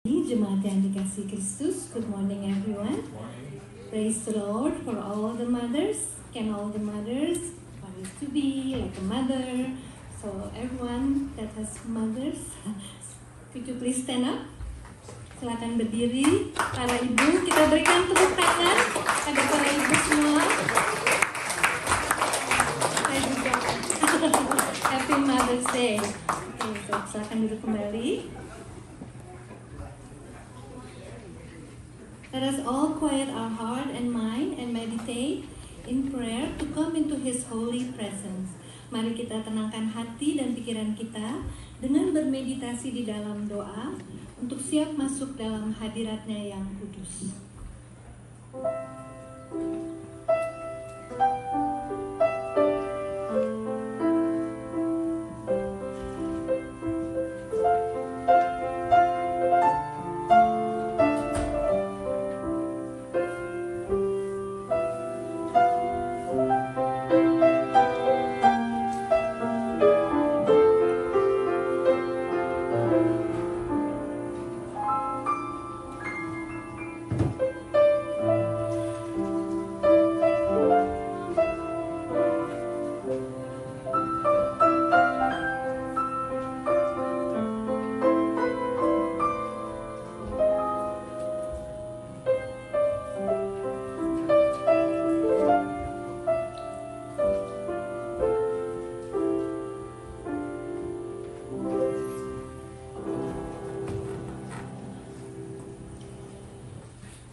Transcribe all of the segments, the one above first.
Jemaat yang dikasihi Kristus, good morning everyone. Praise the Lord for all the mothers. Can all the mothers want to be like a mother? So everyone that has mothers, could you please stand up? Silakan berdiri. Para ibu, kita berikan tepuk tangan pada para ibu semua. Saya juga. Happy Mother's Day. Oke, so silakan duduk kembali. Let us all quiet our heart and mind and meditate in prayer to come into His holy presence. Mari kita tenangkan hati dan pikiran kita dengan bermeditasi di dalam doa untuk siap masuk dalam hadirat-Nya yang kudus.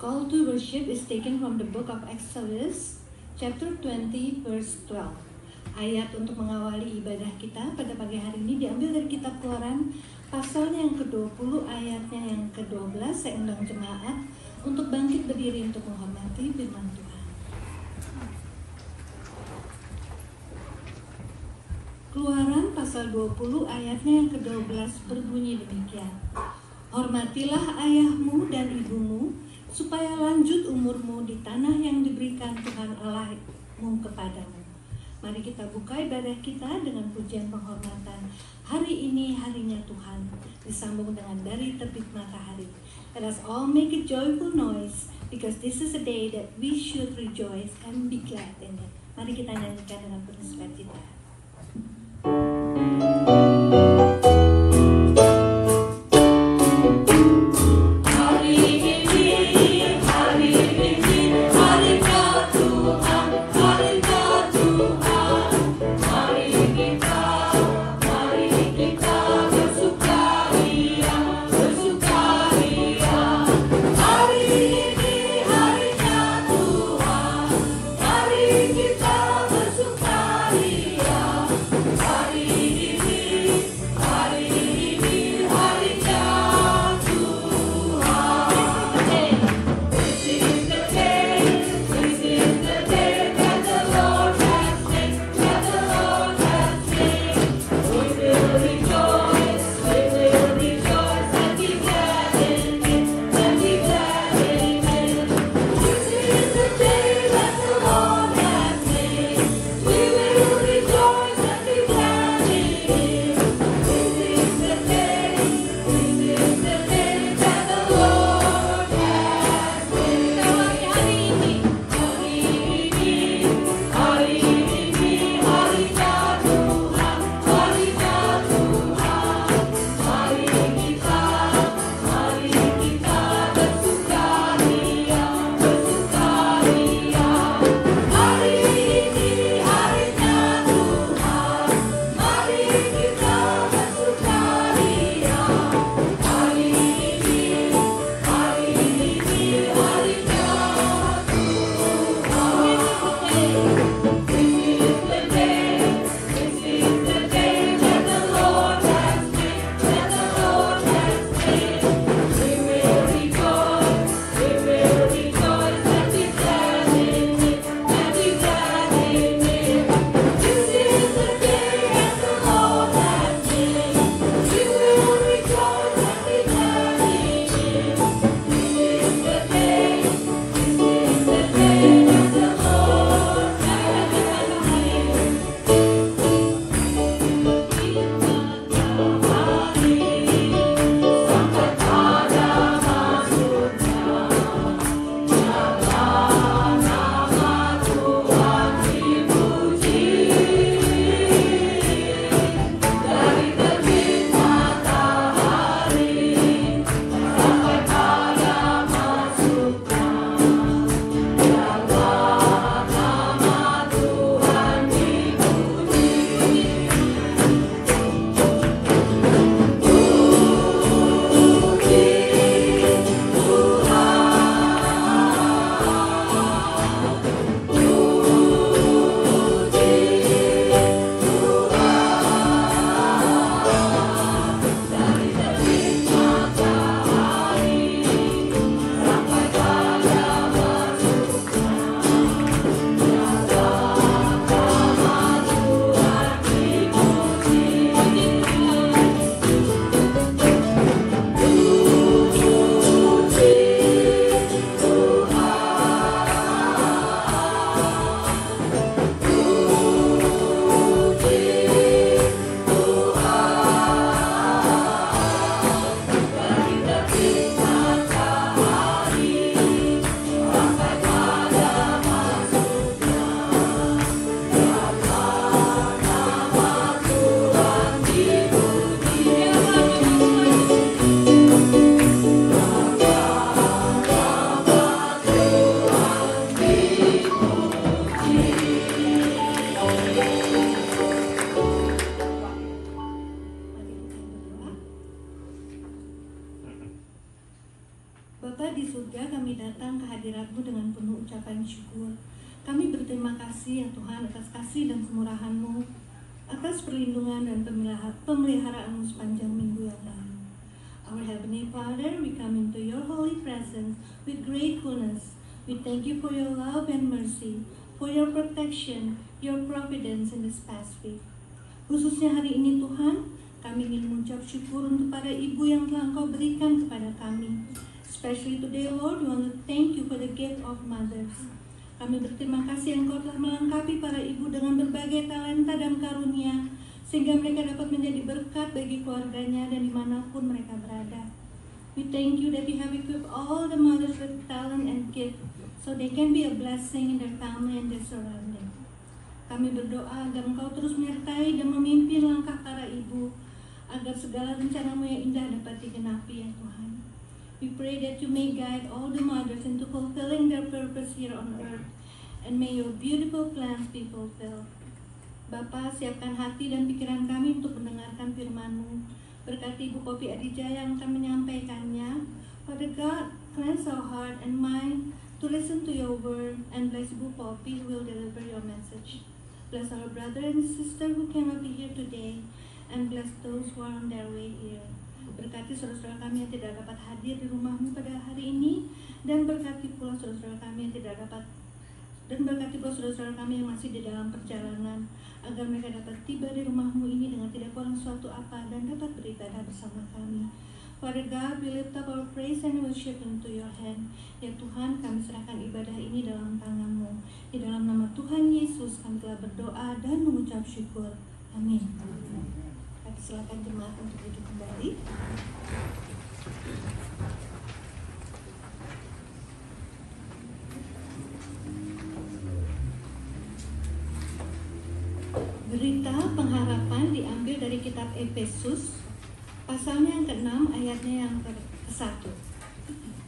Call to worship is taken from the book of Exodus, chapter 20, verse 12. Ayat untuk mengawali ibadah kita pada pagi hari ini diambil dari kitab Keluaran, pasalnya yang ke-20, ayatnya yang ke-12. Saya undang jemaat untuk bangkit berdiri untuk menghormati firman Tuhan. Keluaran pasal 20, ayatnya yang ke-12 berbunyi demikian. Hormatilah ayahmu dan ibumu, supaya lanjut umurmu di tanah yang diberikan Tuhan Allahmu kepadamu. Mari kita buka ibadah kita dengan pujian penghormatan. Hari ini harinya Tuhan, disambung dengan dari terbit matahari. Let us all make a joyful noise, because this is a day that we should rejoice and be glad in it. Mari kita nyanyikan dengan penuh sukacita. Hari ini Bapa di surga, kami datang ke hadirat-Mu dengan penuh ucapan syukur. Kami berterima kasih ya Tuhan atas kasih dan kemurahan-Mu, atas perlindungan dan pemeliharaan-Mu sepanjang minggu yang lalu. Our Heavenly Father, we come into Your holy presence with gratefulness. We thank You for Your love and mercy, for Your protection, Your providence in this past week. Khususnya hari ini Tuhan, kami ingin mengucap syukur untuk para ibu yang telah Engkau berikan kepada kami. Especially today, Lord, we want to thank You for the gift of mothers. Kami berterima kasih Engkau telah melengkapi para ibu dengan berbagai talenta dan karunia, sehingga mereka dapat menjadi berkat bagi keluarganya dan dimanapun mereka berada. We thank You that You have equipped all the mothers with talent and gift, so they can be a blessing in their family and their surrounding. Kami berdoa agar Engkau terus menyertai dan memimpin langkah para ibu, agar segala rencana-Mu yang indah dapat digenapi ya Tuhan. We pray that You may guide all the mothers into fulfilling their purpose here on earth, and may Your beautiful plans be fulfilled. Bapa, siapkan hati dan pikiran kami untuk mendengarkan firman-Mu. Berkati Ibu Poppy Adijaya yang akan menyampaikannya. Father God, cleanse our heart and mind to listen to Your word, and bless Ibu Poppy who will deliver Your message. Bless our brother and sister who cannot be here today, and bless those who are on their way here. Berkati saudara-saudara kami yang tidak dapat hadir di rumah-Mu pada hari ini, dan berkati pula saudara-saudara kami yang berkati pula saudara-saudara kami yang masih di dalam perjalanan, agar mereka dapat tiba di rumah-Mu ini dengan tidak kurang suatu apa dan dapat beribadah bersama kami. Father God, we lift up our praise and worship into Your hand. Ya Tuhan, kami serahkan ibadah ini dalam tangan-Mu. Di dalam nama Tuhan Yesus kami telah berdoa dan mengucap syukur. Amin. Silakan jemaat untuk duduk kembali. Berita pengharapan diambil dari kitab Efesus, pasalnya yang ke-6, ayatnya yang ke-1.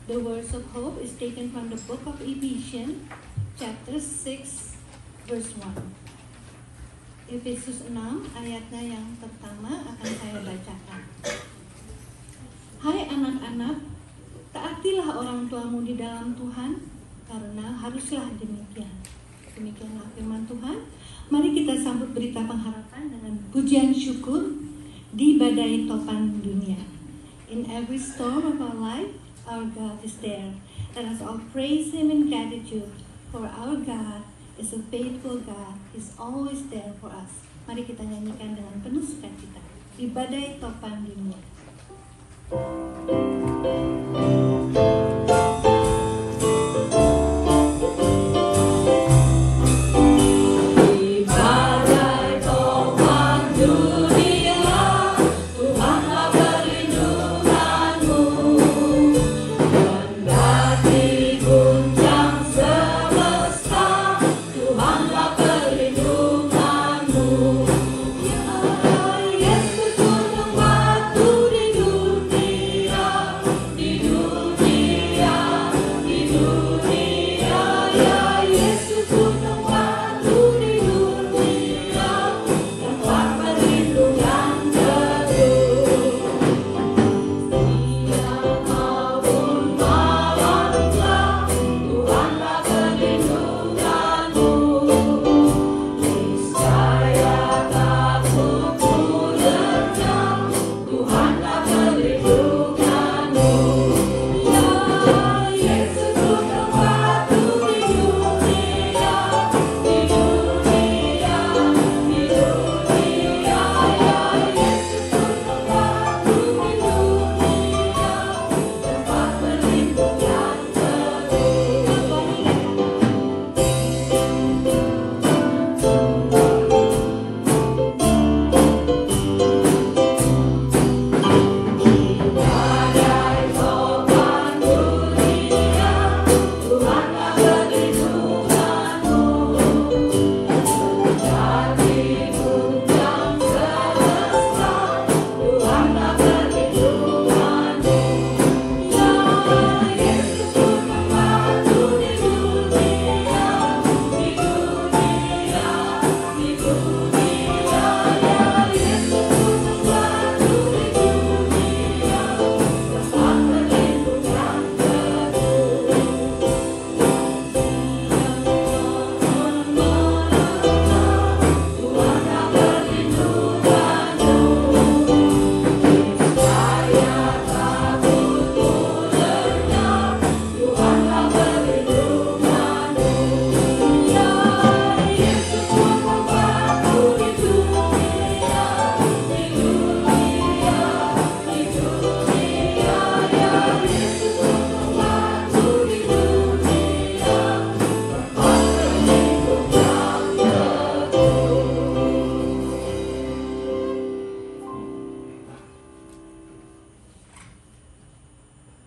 The words of hope is taken from the book of Ephesians, chapter 6, verse 1. Efesus 6 ayatnya yang pertama akan saya bacakan. Hai anak-anak, taatilah orang tuamu di dalam Tuhan, karena haruslah demikian. Demikianlah firman Tuhan. Mari kita sambut berita pengharapan dengan pujian syukur di badai topan dunia. In every storm of our life, our God is there. Let us all praise Him in gratitude, for our God is a faithful God, is always there for us. Mari kita nyanyikan dengan penuh sukacita di badai topan dunia. Di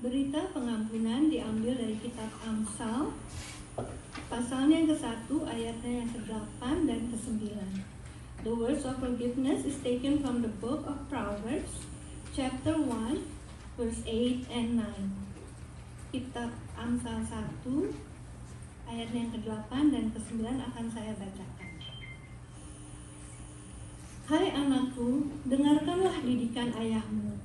Berita pengampunan diambil dari kitab Amsal, pasalnya yang ke-1, ayatnya yang ke-8 dan ke-9. The words of forgiveness is taken from the book of Proverbs, chapter 1, verse 8 and 9. Kitab Amsal 1, ayatnya yang ke-8 dan ke-9 akan saya bacakan. Hai anakku, dengarkanlah didikan ayahmu,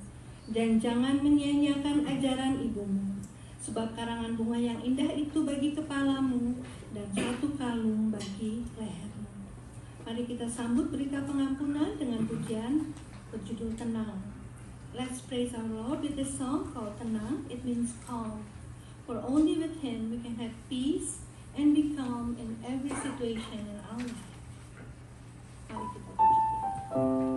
dan jangan menyia-nyiakan ajaran ibumu, sebab karangan bunga yang indah itu bagi kepalamu, dan satu kalung bagi lehermu. Mari kita sambut berita pengampunan dengan pujian berjudul Tenang. Let's praise our Lord with a song called Tenang. It means calm. For only with Him we can have peace and be calm in every situation in our life. Mari kita puji Tuhan.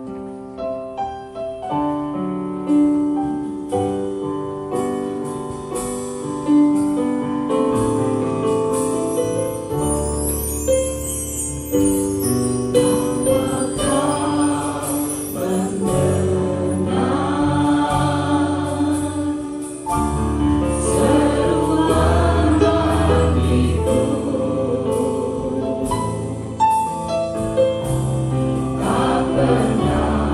Benar.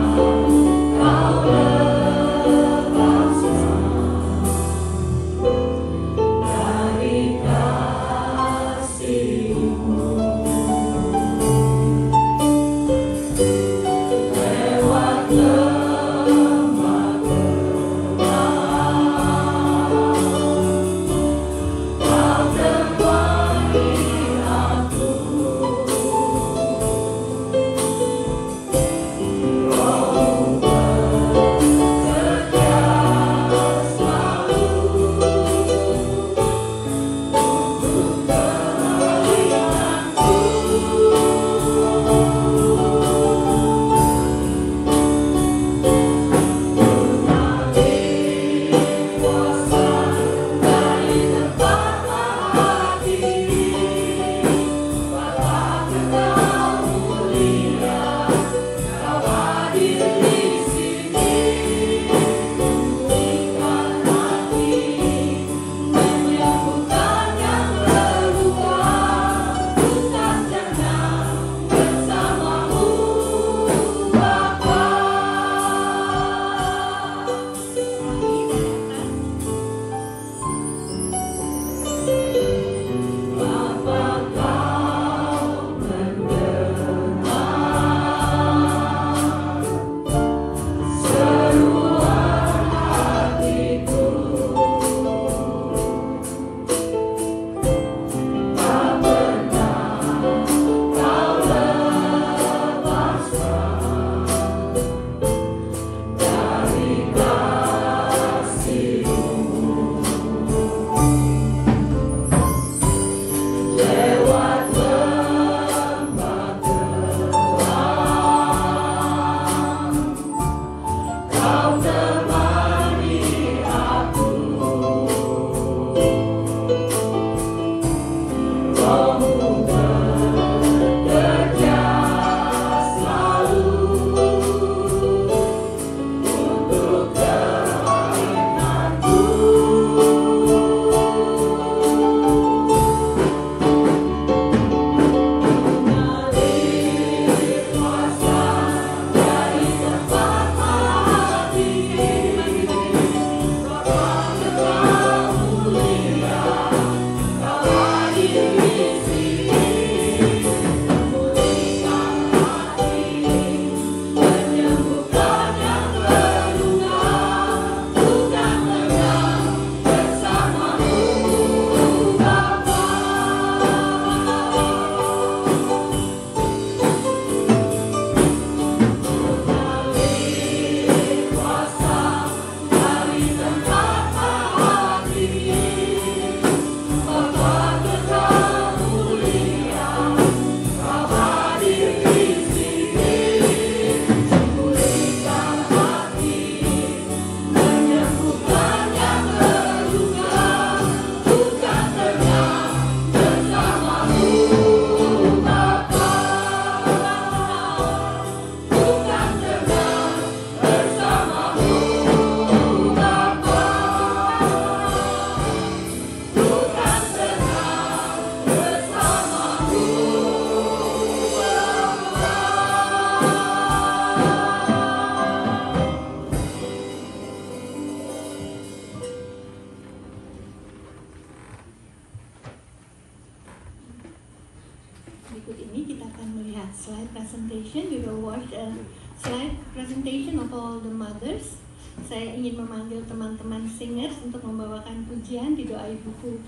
berikut ini kita akan melihat slide presentation. We will watch a slide presentation of all the mothers. Saya ingin memanggil teman-teman singers untuk membawakan pujian di doa ibuku.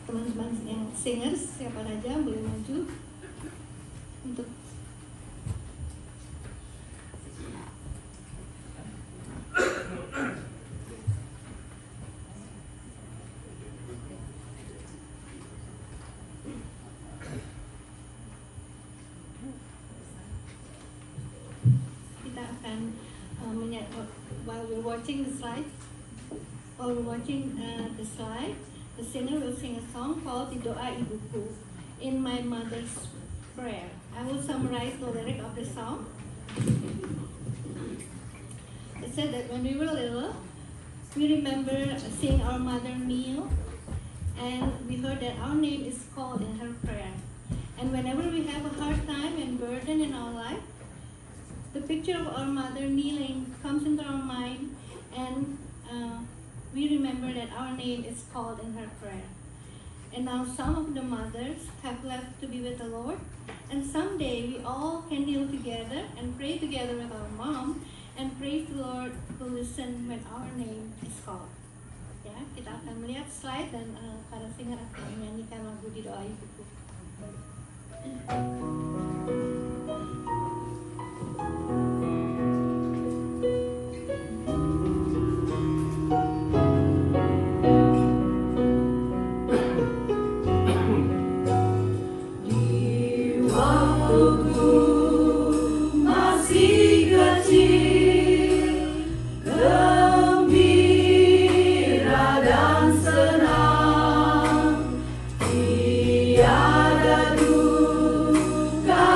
Teman-teman yang singers siapa saja boleh maju untuk while we're watching the slide, the slide, the singer will sing a song called Di Doa Ibuku, In My Mother's Prayer. I will summarize the lyric of the song. It said that when we were little, we remember seeing our mother kneel, and we heard that our name is called in her prayer. And whenever we have a hard time and burden in our life, the picture of our mother kneeling comes into our mind, and we remember that our name is called in her prayer. And now some of the mothers have left to be with the Lord, and someday we all can kneel together and pray together with our mom, and praise the Lord to listen when our name is called. Ya, kita akan melihat slide dan para singer akan menyanyikan lagu Di Doa Ibuku. Tiada duka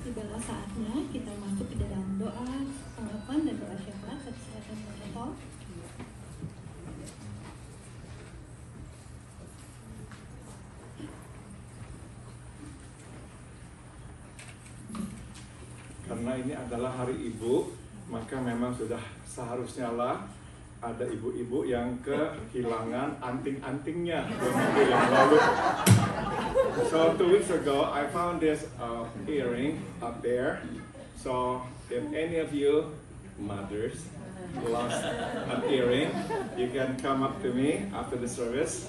Tibalah saatnya kita masuk ke dalam doa tanggapan dan doa syafaat. Silakan berdoa. Karena ini adalah hari ibu, maka memang sudah seharusnya lah ada ibu-ibu yang kehilangan anting-antingnya 2 minggu yang lalu. So 2 weeks ago, I found this earring up there. So if any of you mothers lost an earring, you can come up to me after the service.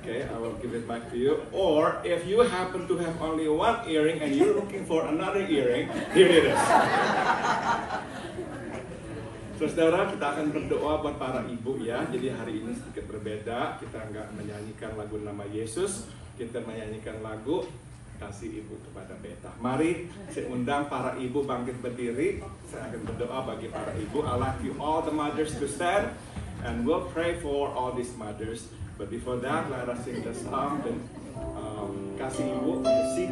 Okay, I will give it back to you. Or if you happen to have only 1 earring and you're looking for another earring, here it is. Saudara, kita akan berdoa buat para ibu ya. Jadi hari ini sedikit berbeda. Kita nggak menyanyikan lagu nama Yesus, kita menyanyikan lagu Kasih Ibu Kepada Beta. Mari saya undang para ibu bangkit berdiri. Saya akan berdoa bagi para ibu. I like you all the mothers to stand, and we'll pray for all these mothers. But before that, let us sing the song. Kasih Ibu, kasih.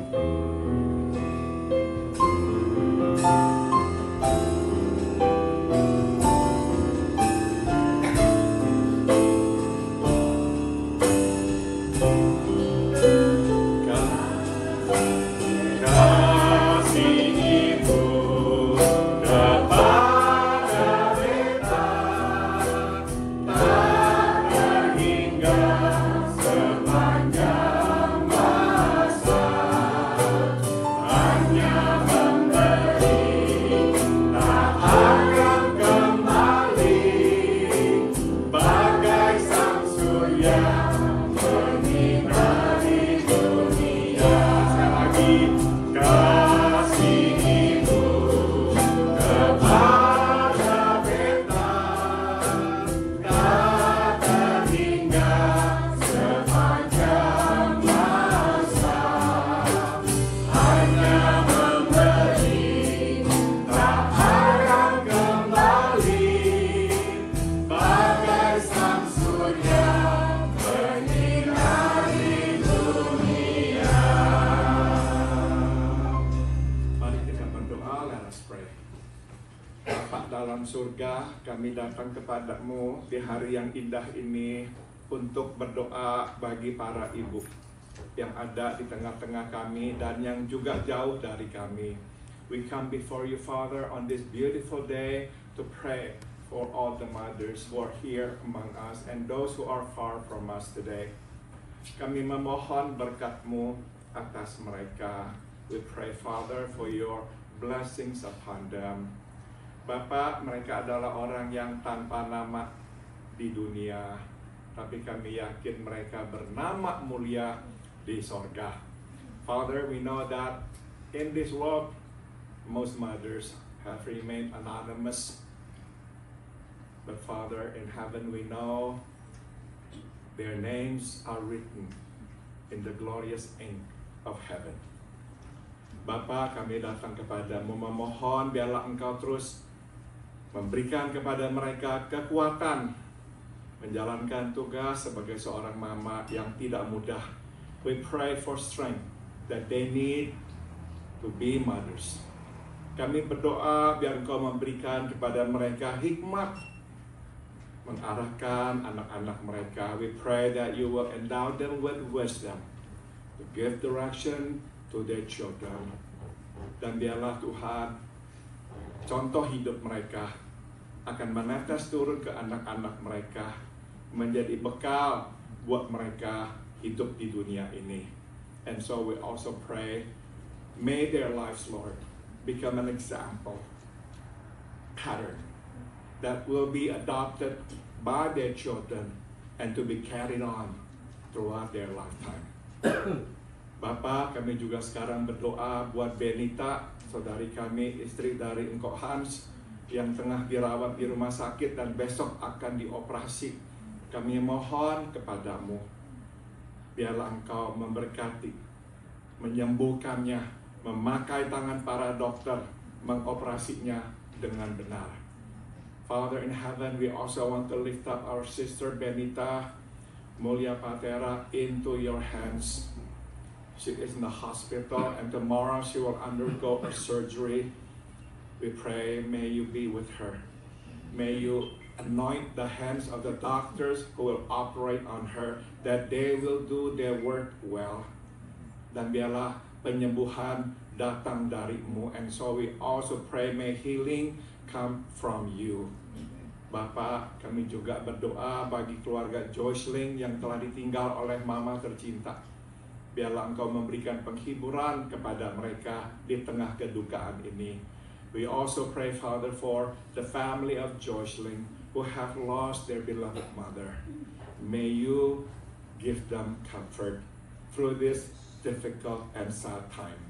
Surga, kami datang kepadamu di hari yang indah ini untuk berdoa bagi para ibu yang ada di tengah-tengah kami dan yang juga jauh dari kami. We come before you, Father, on this beautiful day to pray for all the mothers who are here among us and those who are far from us today. Kami memohon berkat-Mu atas mereka. We pray, Father, for your blessings upon them. Bapak, mereka adalah orang yang tanpa nama di dunia, tapi kami yakin mereka bernama mulia di sorga. Father, we know that in this world, most mothers have remained anonymous. But Father, in heaven we know their names are written in the glorious ink of heaven. Bapa, kami datang kepadamu memohon biarlah Engkau terus memberikan kepada mereka kekuatan menjalankan tugas sebagai seorang mama yang tidak mudah. We pray for strength that they need to be mothers. Kami berdoa biar Engkau memberikan kepada mereka hikmat mengarahkan anak-anak mereka. We pray that you will endow them with wisdom to give direction to their children. Dan biarlah Tuhan contoh hidup mereka akan menetes turun ke anak-anak mereka, menjadi bekal buat mereka hidup di dunia ini. And so we also pray, may their lives, Lord, become an example, pattern, that will be adopted by their children and to be carried on throughout their lifetime. Bapak, kami juga sekarang berdoa buat Benita, saudari kami, istri dari Engkau Hans, yang tengah dirawat di rumah sakit dan besok akan dioperasi. Kami mohon kepadamu, biarlah Engkau memberkati, menyembuhkannya, memakai tangan para dokter, mengoperasinya dengan benar. Father in heaven, we also want to lift up our sister Benita Mulia Patera into your hands. She is in the hospital and tomorrow she will undergo a surgery. We pray, may you be with her. May you anoint the hands of the doctors who will operate on her, that they will do their work well. Dan biarlah penyembuhan datang darimu. And so we also pray, may healing come from you. Bapak, kami juga berdoa bagi keluarga Joyceling yang telah ditinggal oleh mama tercinta. Biarlah Engkau memberikan penghiburan kepada mereka di tengah kedukaan ini. We also pray, Father, for the family of Joyceling who have lost their beloved mother. May you give them comfort through this difficult and sad time.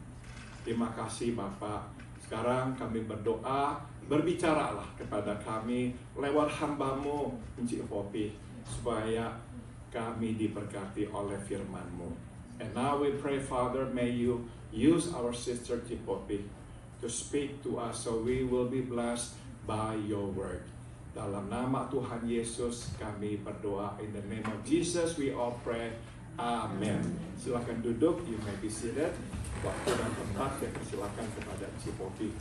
Terima kasih Bapak. Sekarang kami berdoa, berbicaralah kepada kami lewat hamba-Mu, Encik Poppy, supaya kami diberkati oleh firman-Mu. And now we pray, Father, may you use our sister Encik Poppy to speak to us so we will be blessed by your word. Dalam nama Tuhan Yesus kami berdoa. In the name of Jesus we all pray. Amen. Silakan duduk, you may be seated. Waktu dan tempat saya persilakan kepada Encik Poppy.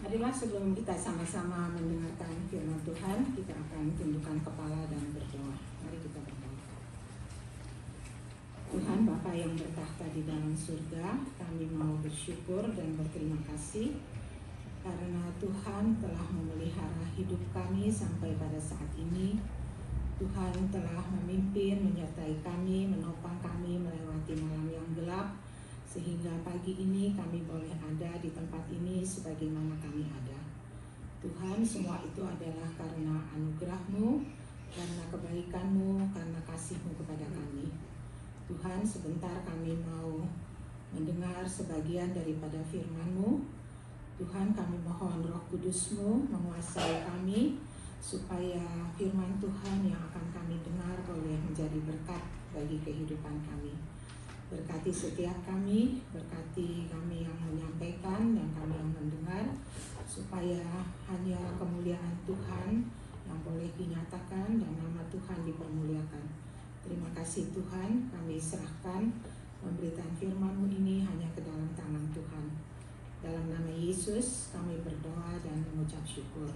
Marilah sebelum kita sama-sama mendengarkan firman Tuhan, kita akan tundukkan kepala dan berdoa. Mari kita berdoa. Tuhan Bapa yang bertahta di dalam surga, kami mau bersyukur dan berterima kasih karena Tuhan telah memelihara hidup kami sampai pada saat ini. Tuhan telah memimpin, menyertai kami, menopang kami melewati malam yang gelap, sehingga pagi ini kami boleh ada di tempat ini sebagaimana kami ada. Tuhan, semua itu adalah karena anugerah-Mu, karena kebaikan-Mu, karena kasih-Mu kepada kami. Tuhan, sebentar kami mau mendengar sebagian daripada firman-Mu. Tuhan, kami mohon Roh Kudus-Mu menguasai kami, supaya firman Tuhan yang akan kami dengar boleh menjadi berkat bagi kehidupan kami. Berkati setiap kami, berkati kami yang menyampaikan dan kami yang mendengar, supaya hanya kemuliaan Tuhan yang boleh dinyatakan dan nama Tuhan dipermuliakan. Terima kasih Tuhan, kami serahkan pemberitaan firman-Mu ini hanya ke dalam tangan Tuhan. Dalam nama Yesus kami berdoa dan mengucap syukur.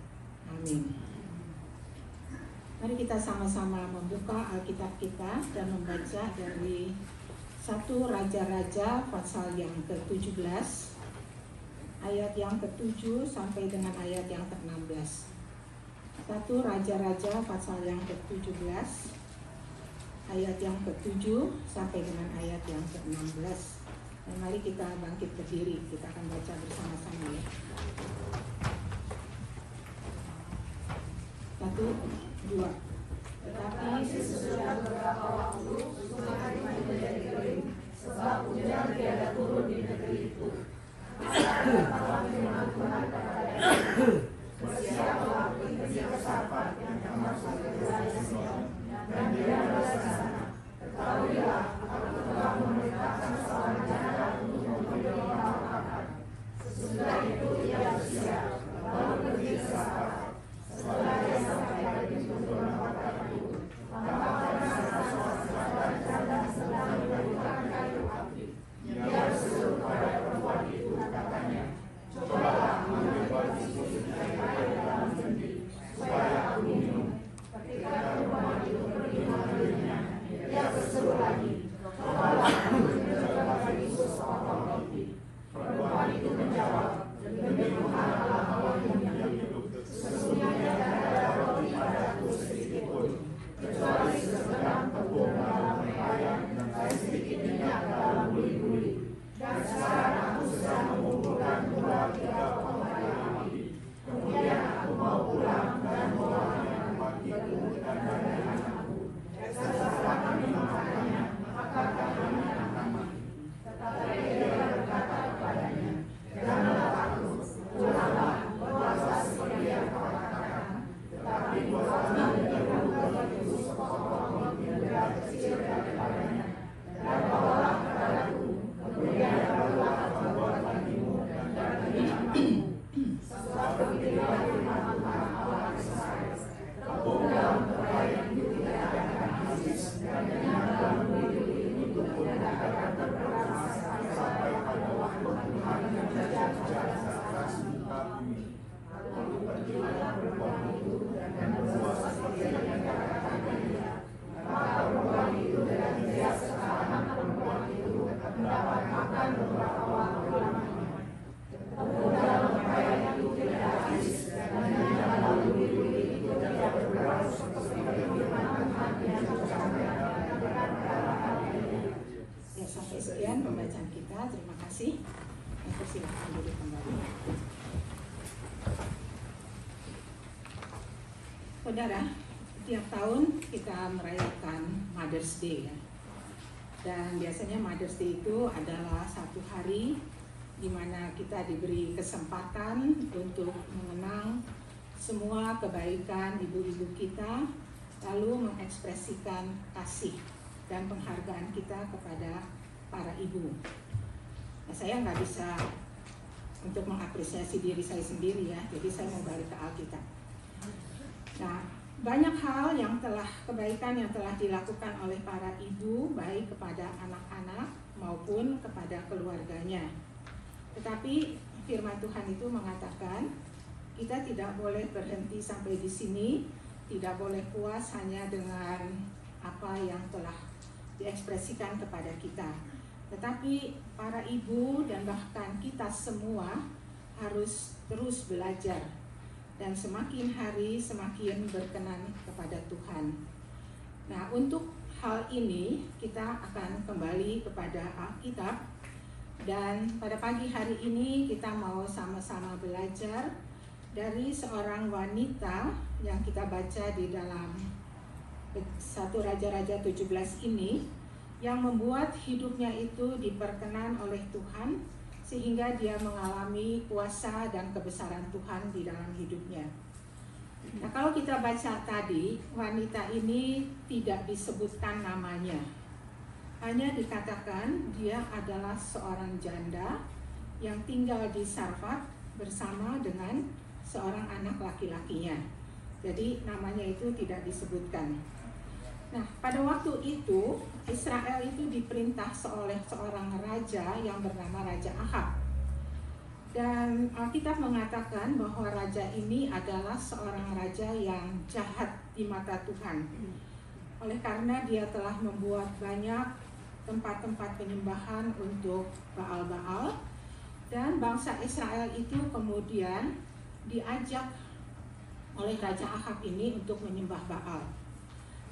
Amin. Mari kita sama-sama membuka Alkitab kita dan membaca dari 1 Raja-Raja pasal yang ke-17 ayat yang ke-7 sampai dengan ayat yang ke-16. 1 Raja-Raja pasal yang ke-17 ayat yang ke-7 sampai dengan ayat yang ke-16. Dan mari kita bangkit berdiri, kita akan baca bersama-sama ya. 1, 2. Tetapi sesudah beberapa waktu sungai menjadi kering, sebab hujan tiada turun di negeri itu. Maka firman Tuhan kepada Yeremia, bersiaplah pergi ke Sarfat yang termasuk ke wilayah Sidon, dan dia berkata, ketahuilah, aku telah memerintahkan seorang janda untuk membeli makan. Sesudah itu ia bersiap, lalu pergi ke Sarfat. Setelah dia sampai ke pintu gerbang kota itu, maka pada saat seorang janda sedang memberikan kayu api, dia berseru pada perempuan itu, katanya, cobalah ambil kita. Terima kasih. Persilakan duduk kembali. Saudara, tiap tahun kita merayakan Mother's Day ya. Dan biasanya Mother's Day itu adalah satu hari di mana kita diberi kesempatan untuk mengenang semua kebaikan ibu-ibu kita, lalu mengekspresikan kasih dan penghargaan kita kepada para ibu. Nah, saya nggak bisa untuk mengapresiasi diri saya sendiri ya, jadi saya mau balik ke Alkitab. Nah, banyak hal kebaikan yang telah dilakukan oleh para ibu, baik kepada anak-anak maupun kepada keluarganya. Tetapi firman Tuhan itu mengatakan, kita tidak boleh berhenti sampai di sini, tidak boleh puas hanya dengan apa yang telah diekspresikan kepada kita. Tetapi para ibu dan bahkan kita semua harus terus belajar dan semakin hari semakin berkenan kepada Tuhan. Nah, untuk hal ini kita akan kembali kepada Alkitab, dan pada pagi hari ini kita mau sama-sama belajar dari seorang wanita yang kita baca di dalam 1 Raja-Raja 17 ini, yang membuat hidupnya itu diperkenan oleh Tuhan sehingga dia mengalami kuasa dan kebesaran Tuhan di dalam hidupnya. Nah, kalau kita baca tadi, wanita ini tidak disebutkan namanya. Hanya dikatakan dia adalah seorang janda yang tinggal di Sarfat bersama dengan seorang anak laki-lakinya. Jadi namanya itu tidak disebutkan. Nah, pada waktu itu Israel itu diperintah oleh seorang raja yang bernama Raja Ahab. Dan Alkitab mengatakan bahwa raja ini adalah seorang raja yang jahat di mata Tuhan. Oleh karena dia telah membuat banyak tempat-tempat penyembahan untuk Baal-Baal, dan bangsa Israel itu kemudian diajak oleh Raja Ahab ini untuk menyembah Baal.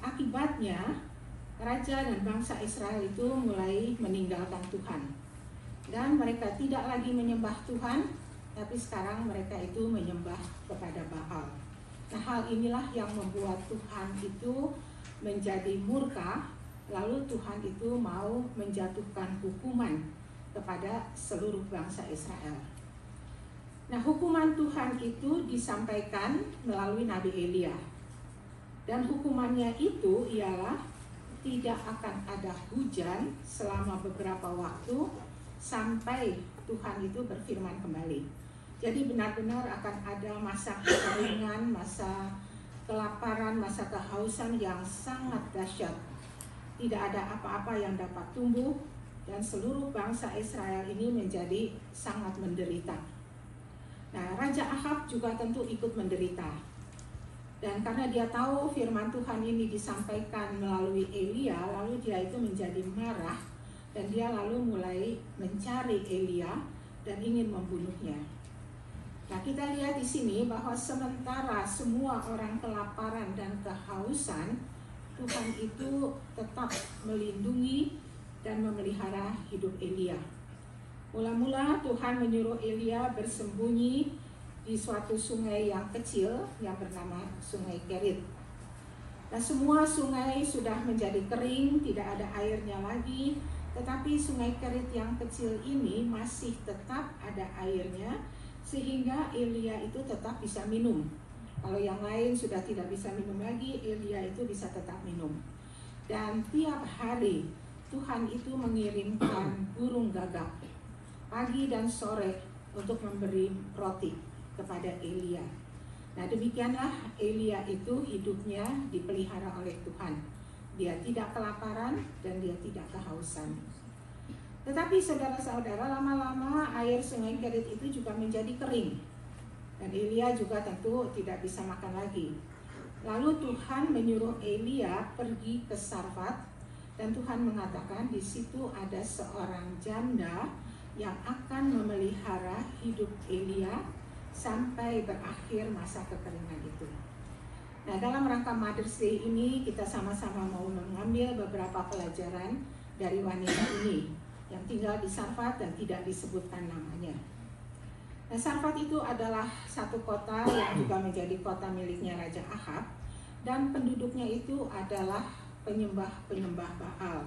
Akibatnya raja dan bangsa Israel itu mulai meninggalkan Tuhan, dan mereka tidak lagi menyembah Tuhan, tapi sekarang mereka itu menyembah kepada Baal. Nah, hal inilah yang membuat Tuhan itu menjadi murka. Lalu Tuhan itu mau menjatuhkan hukuman kepada seluruh bangsa Israel. Nah, hukuman Tuhan itu disampaikan melalui Nabi Elia. Dan hukumannya itu ialah tidak akan ada hujan selama beberapa waktu sampai Tuhan itu berfirman kembali. Jadi benar-benar akan ada masa kekeringan, masa kelaparan, masa kehausan yang sangat dahsyat. Tidak ada apa-apa yang dapat tumbuh, dan seluruh bangsa Israel ini menjadi sangat menderita. Nah, Raja Ahab juga tentu ikut menderita. Dan karena dia tahu firman Tuhan ini disampaikan melalui Elia, lalu dia itu menjadi marah, dan dia lalu mulai mencari Elia dan ingin membunuhnya. Nah, kita lihat di sini bahwa sementara semua orang kelaparan dan kehausan, Tuhan itu tetap melindungi dan memelihara hidup Elia. Mula-mula Tuhan menyuruh Elia bersembunyi di suatu sungai yang kecil yang bernama Sungai Kerit. Nah, semua sungai sudah menjadi kering, tidak ada airnya lagi, tetapi Sungai Kerit yang kecil ini masih tetap ada airnya, sehingga Elia itu tetap bisa minum. Kalau yang lain sudah tidak bisa minum lagi, Elia itu bisa tetap minum. Dan tiap hari Tuhan itu mengirimkan burung gagak pagi dan sore untuk memberi roti kepada Elia. Nah, demikianlah Elia itu hidupnya dipelihara oleh Tuhan. Dia tidak kelaparan dan dia tidak kehausan. Tetapi saudara-saudara, lama-lama air Sungai Kerit itu juga menjadi kering. Dan Elia juga tentu tidak bisa makan lagi. Lalu Tuhan menyuruh Elia pergi ke Sarfat, dan Tuhan mengatakan di situ ada seorang janda yang akan memelihara hidup Elia sampai berakhir masa kekeringan itu. Nah, dalam rangka Mother's Day ini kita sama-sama mau mengambil beberapa pelajaran dari wanita ini. yang tinggal di Sarfat dan tidak disebutkan namanya. Nah, Sarfat itu adalah satu kota yang juga menjadi kota miliknya Raja Ahab, dan penduduknya itu adalah penyembah-penyembah Baal.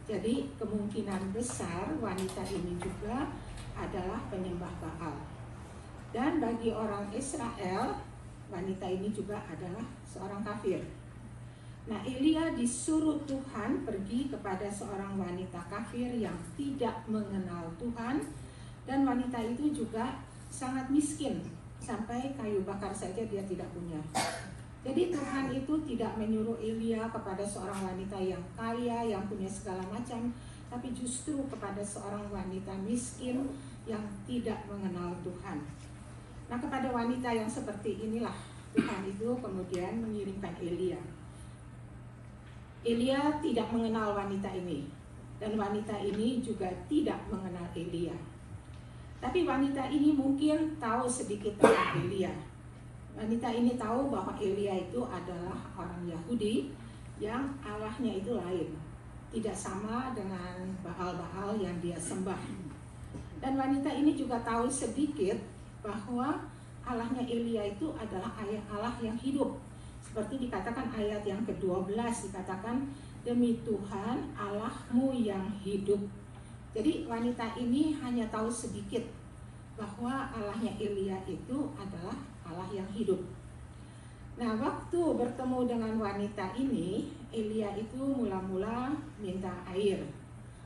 Jadi kemungkinan besar wanita ini juga adalah penyembah Baal. Dan bagi orang Israel, wanita ini juga adalah seorang kafir. Nah, Elia disuruh Tuhan pergi kepada seorang wanita kafir yang tidak mengenal Tuhan, dan wanita itu juga sangat miskin, sampai kayu bakar saja dia tidak punya. Jadi Tuhan itu tidak menyuruh Elia kepada seorang wanita yang kaya, yang punya segala macam, tapi justru kepada seorang wanita miskin yang tidak mengenal Tuhan. Nah, kepada wanita yang seperti inilah Tuhan itu kemudian mengirimkan Elia. Elia tidak mengenal wanita ini, dan wanita ini juga tidak mengenal Elia. Tapi wanita ini mungkin tahu sedikit tentang Elia. Wanita ini tahu bahwa Elia itu adalah orang Yahudi yang Allahnya itu lain, tidak sama dengan Baal-Baal yang dia sembah. Dan wanita ini juga tahu sedikit bahwa Allahnya Elia itu adalah Allah yang hidup. Seperti dikatakan ayat yang ke-12, dikatakan demi Tuhan Allahmu yang hidup. Jadi wanita ini hanya tahu sedikit bahwa Allahnya Elia itu adalah Allah yang hidup. Nah, waktu bertemu dengan wanita ini, Elia itu mula-mula minta air.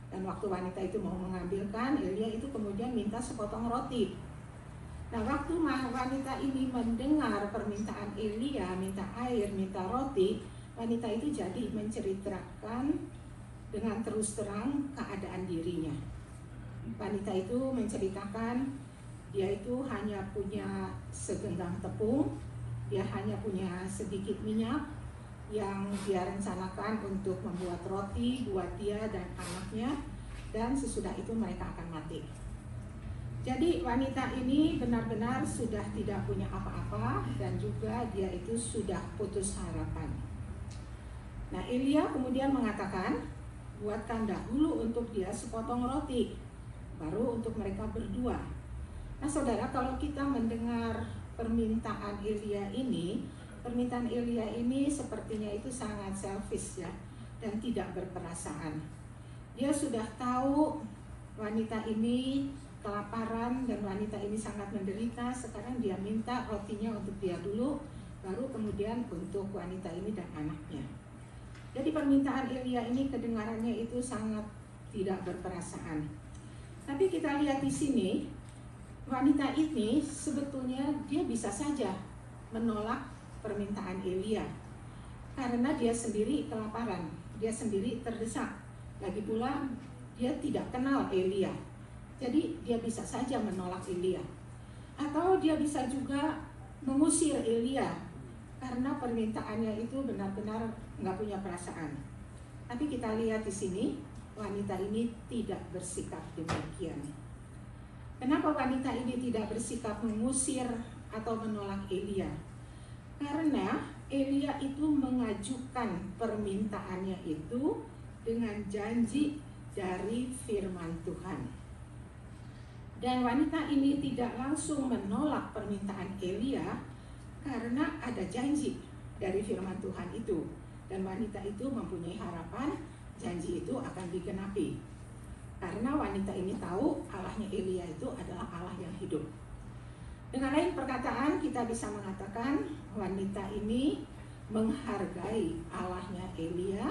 Dan waktu wanita itu mau mengambilkan, Elia itu kemudian minta sepotong roti. Nah, waktu wanita ini mendengar permintaan Elia, minta air, minta roti, wanita itu jadi menceritakan dengan terus terang keadaan dirinya. Wanita itu menceritakan dia itu hanya punya segenggam tepung, dia hanya punya sedikit minyak yang dia rencanakan untuk membuat roti buat dia dan anaknya, dan sesudah itu mereka akan mati. Jadi wanita ini benar-benar sudah tidak punya apa-apa, dan juga dia itu sudah putus harapan. Nah, Elia kemudian mengatakan, buatkan dahulu untuk dia sepotong roti, baru untuk mereka berdua. Nah, saudara, kalau kita mendengar permintaan Elia ini, permintaan Elia ini sepertinya itu sangat selfish ya, dan tidak berperasaan. Dia sudah tahu wanita ini kelaparan dan wanita ini sangat menderita, sekarang dia minta rotinya untuk dia dulu, baru kemudian untuk wanita ini dan anaknya. Jadi permintaan Elia ini kedengarannya itu sangat tidak berperasaan. Tapi kita lihat di sini, wanita ini sebetulnya dia bisa saja menolak permintaan Elia, karena dia sendiri kelaparan, dia sendiri terdesak. Lagi pula dia tidak kenal Elia. Jadi dia bisa saja menolak Elia, atau dia bisa juga mengusir Elia karena permintaannya itu benar-benar nggak punya perasaan. Tapi kita lihat di sini wanita ini tidak bersikap demikian. Kenapa wanita ini tidak bersikap mengusir atau menolak Elia? Karena Elia itu mengajukan permintaannya itu dengan janji dari firman Tuhan. Dan wanita ini tidak langsung menolak permintaan Elia karena ada janji dari firman Tuhan itu. Dan wanita itu mempunyai harapan janji itu akan digenapi. Karena wanita ini tahu Allahnya Elia itu adalah Allah yang hidup. Dengan lain perkataan, kita bisa mengatakan wanita ini menghargai Allahnya Elia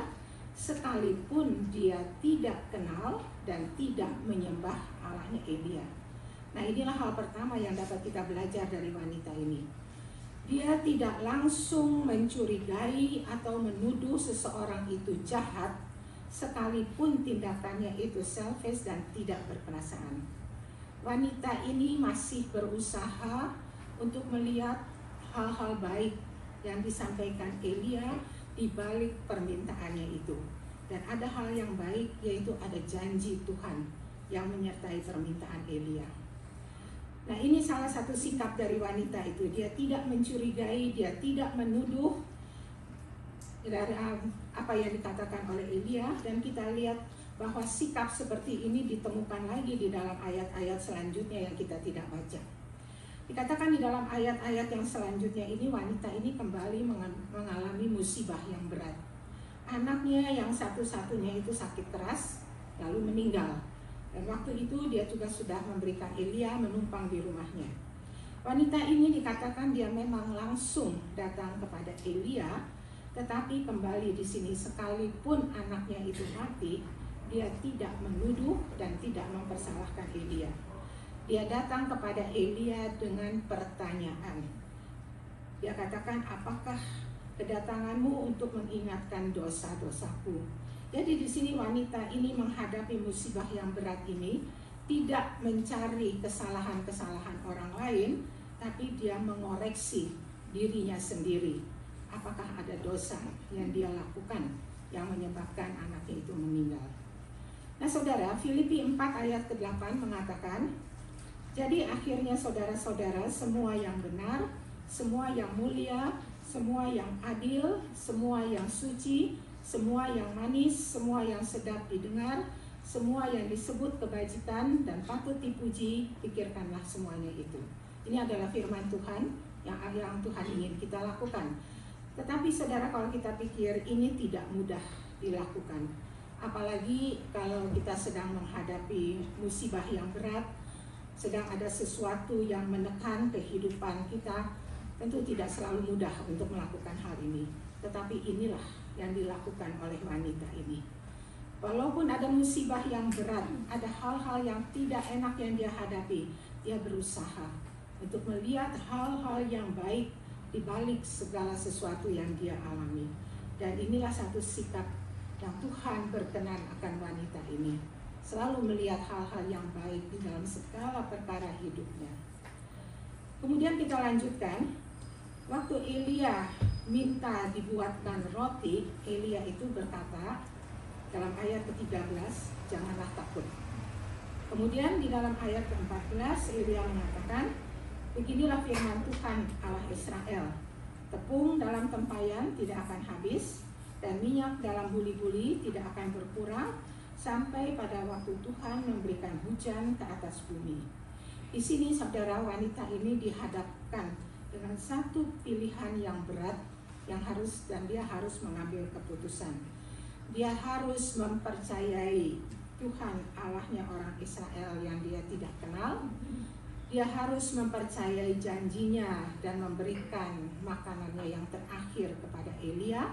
sekalipun dia tidak kenal dan tidak menyembah Allahnya Elia. Nah, inilah hal pertama yang dapat kita belajar dari wanita ini. Dia tidak langsung mencurigai atau menuduh seseorang itu jahat, sekalipun tindakannya itu selfish dan tidak berperasaan. Wanita ini masih berusaha untuk melihat hal-hal baik yang disampaikan Elia di balik permintaannya itu. Dan ada hal yang baik, yaitu ada janji Tuhan yang menyertai permintaan Elia. Nah, ini salah satu sikap dari wanita itu. Dia tidak mencurigai, dia tidak menuduh dari apa yang dikatakan oleh Elia. Dan kita lihat bahwa sikap seperti ini ditemukan lagi di dalam ayat-ayat selanjutnya yang kita tidak baca. Dikatakan di dalam ayat-ayat yang selanjutnya ini, wanita ini kembali mengalami musibah yang berat. Anaknya yang satu-satunya itu sakit keras, lalu meninggal. Dan waktu itu dia juga sudah memberikan Elia menumpang di rumahnya. Wanita ini dikatakan dia memang langsung datang kepada Elia, tetapi kembali di sini sekalipun anaknya itu mati, dia tidak menuduh dan tidak mempersalahkan Elia. Dia datang kepada Elia dengan pertanyaan. Dia katakan, apakah kedatanganmu untuk mengingatkan dosa-dosaku? Jadi di sini wanita ini menghadapi musibah yang berat ini, tidak mencari kesalahan-kesalahan orang lain, tapi dia mengoreksi dirinya sendiri. Apakah ada dosa yang dia lakukan yang menyebabkan anaknya itu meninggal? Nah saudara, Filipi 4 ayat ke-8 mengatakan, jadi akhirnya saudara-saudara, semua yang benar, semua yang mulia, semua yang adil, semua yang suci, semua yang manis, semua yang sedap didengar, semua yang disebut kebajikan dan patut dipuji, pikirkanlah semuanya itu. Ini adalah firman Tuhan yang Tuhan ingin kita lakukan. Tetapi saudara, kalau kita pikir ini tidak mudah dilakukan, apalagi kalau kita sedang menghadapi musibah yang berat, sedang ada sesuatu yang menekan kehidupan kita, tentu tidak selalu mudah untuk melakukan hal ini. Tetapi inilah yang dilakukan oleh wanita ini. Walaupun ada musibah yang berat, ada hal-hal yang tidak enak yang dia hadapi, dia berusaha untuk melihat hal-hal yang baik di balik segala sesuatu yang dia alami. Dan inilah satu sikap yang Tuhan berkenan akan wanita ini. Selalu melihat hal-hal yang baik di dalam segala perkara hidupnya. Kemudian kita lanjutkan. Waktu Elia minta dibuatkan roti, Elia itu berkata dalam ayat ke-13, janganlah takut. Kemudian di dalam ayat ke-14, Elia mengatakan, beginilah firman Tuhan Allah Israel, tepung dalam tempayan tidak akan habis, dan minyak dalam buli-buli tidak akan berkurang, sampai pada waktu Tuhan memberikan hujan ke atas bumi. Di sini saudara, wanita ini dihadapkan dengan satu pilihan yang berat yang harus, dan dia harus mengambil keputusan. Dia harus mempercayai Tuhan Allahnya orang Israel yang dia tidak kenal. Dia harus mempercayai janjinya dan memberikan makanannya yang terakhir kepada Elia,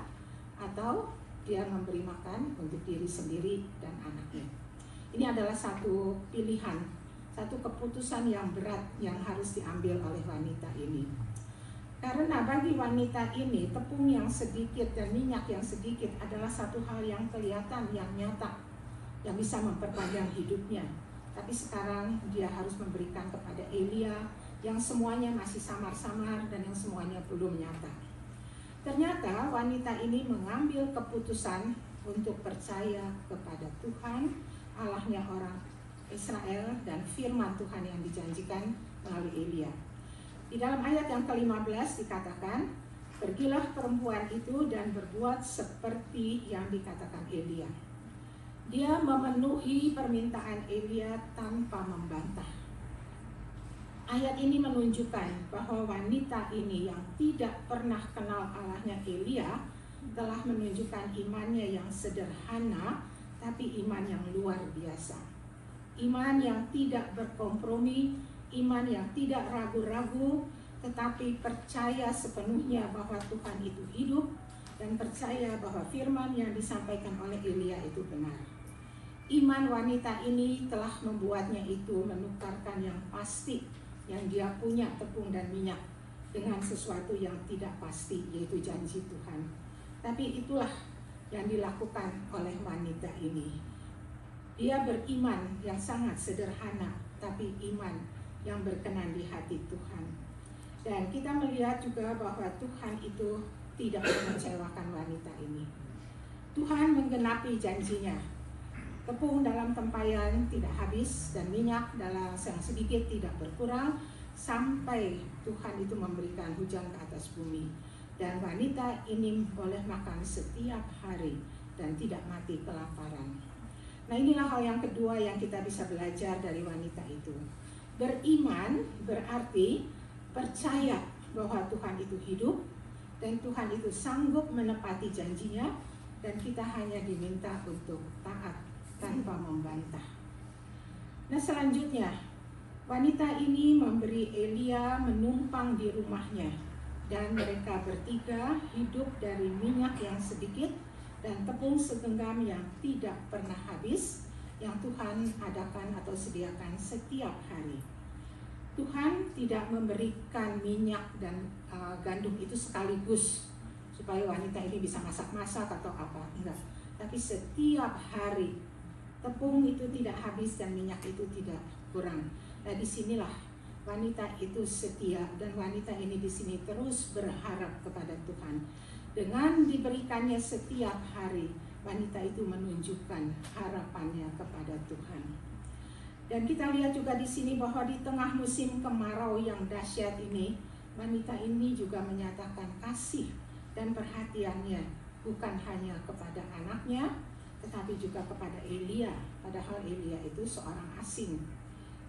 atau dia memberi makan untuk diri sendiri dan anaknya. Ini adalah satu pilihan, satu keputusan yang berat yang harus diambil oleh wanita ini. Karena bagi wanita ini, tepung yang sedikit dan minyak yang sedikit adalah satu hal yang kelihatan, yang nyata, yang bisa memperpanjang hidupnya. Tapi sekarang dia harus memberikan kepada Elia yang semuanya masih samar-samar dan yang semuanya belum nyata. Ternyata wanita ini mengambil keputusan untuk percaya kepada Tuhan, Allahnya orang Israel, dan firman Tuhan yang dijanjikan melalui Elia. Di dalam ayat yang ke-15 dikatakan, pergilah perempuan itu dan berbuat seperti yang dikatakan Elia. Dia memenuhi permintaan Elia tanpa membantah. Ayat ini menunjukkan bahwa wanita ini yang tidak pernah kenal Allahnya Elia telah menunjukkan imannya yang sederhana, tapi iman yang luar biasa. Iman yang tidak berkompromi, iman yang tidak ragu-ragu, tetapi percaya sepenuhnya bahwa Tuhan itu hidup dan percaya bahwa firman yang disampaikan oleh Elia itu benar. Iman wanita ini telah membuatnya itu menukarkan yang pasti yang dia punya, tepung dan minyak, dengan sesuatu yang tidak pasti, yaitu janji Tuhan. Tapi itulah yang dilakukan oleh wanita ini. Dia beriman yang sangat sederhana, tapi iman yang berkenan di hati Tuhan. Dan kita melihat juga bahwa Tuhan itu tidak mengecewakan wanita ini. Tuhan menggenapi janjinya. Tepung dalam tempayan tidak habis dan minyak dalam yang sedikit tidak berkurang sampai Tuhan itu memberikan hujan ke atas bumi. Dan wanita ini boleh makan setiap hari dan tidak mati kelaparan. Nah, inilah hal yang kedua yang kita bisa belajar dari wanita itu. Beriman berarti percaya bahwa Tuhan itu hidup dan Tuhan itu sanggup menepati janjinya, dan kita hanya diminta untuk taat tanpa membantah. Nah, selanjutnya wanita ini memberi Elia menumpang di rumahnya, dan mereka bertiga hidup dari minyak yang sedikit dan tepung segenggam yang tidak pernah habis, yang Tuhan adakan atau sediakan setiap hari. Tuhan tidak memberikan minyak dan gandum itu sekaligus supaya wanita ini bisa masak-masak atau apa, enggak. Tapi setiap hari tepung itu tidak habis dan minyak itu tidak kurang. Nah, disinilah wanita itu setia, dan wanita ini di sini terus berharap kepada Tuhan. Dengan diberikannya setiap hari, wanita itu menunjukkan harapannya kepada Tuhan. Dan kita lihat juga di sini bahwa di tengah musim kemarau yang dahsyat ini, wanita ini juga menyatakan kasih dan perhatiannya bukan hanya kepada anaknya, tetapi juga kepada Elia. Padahal Elia itu seorang asing.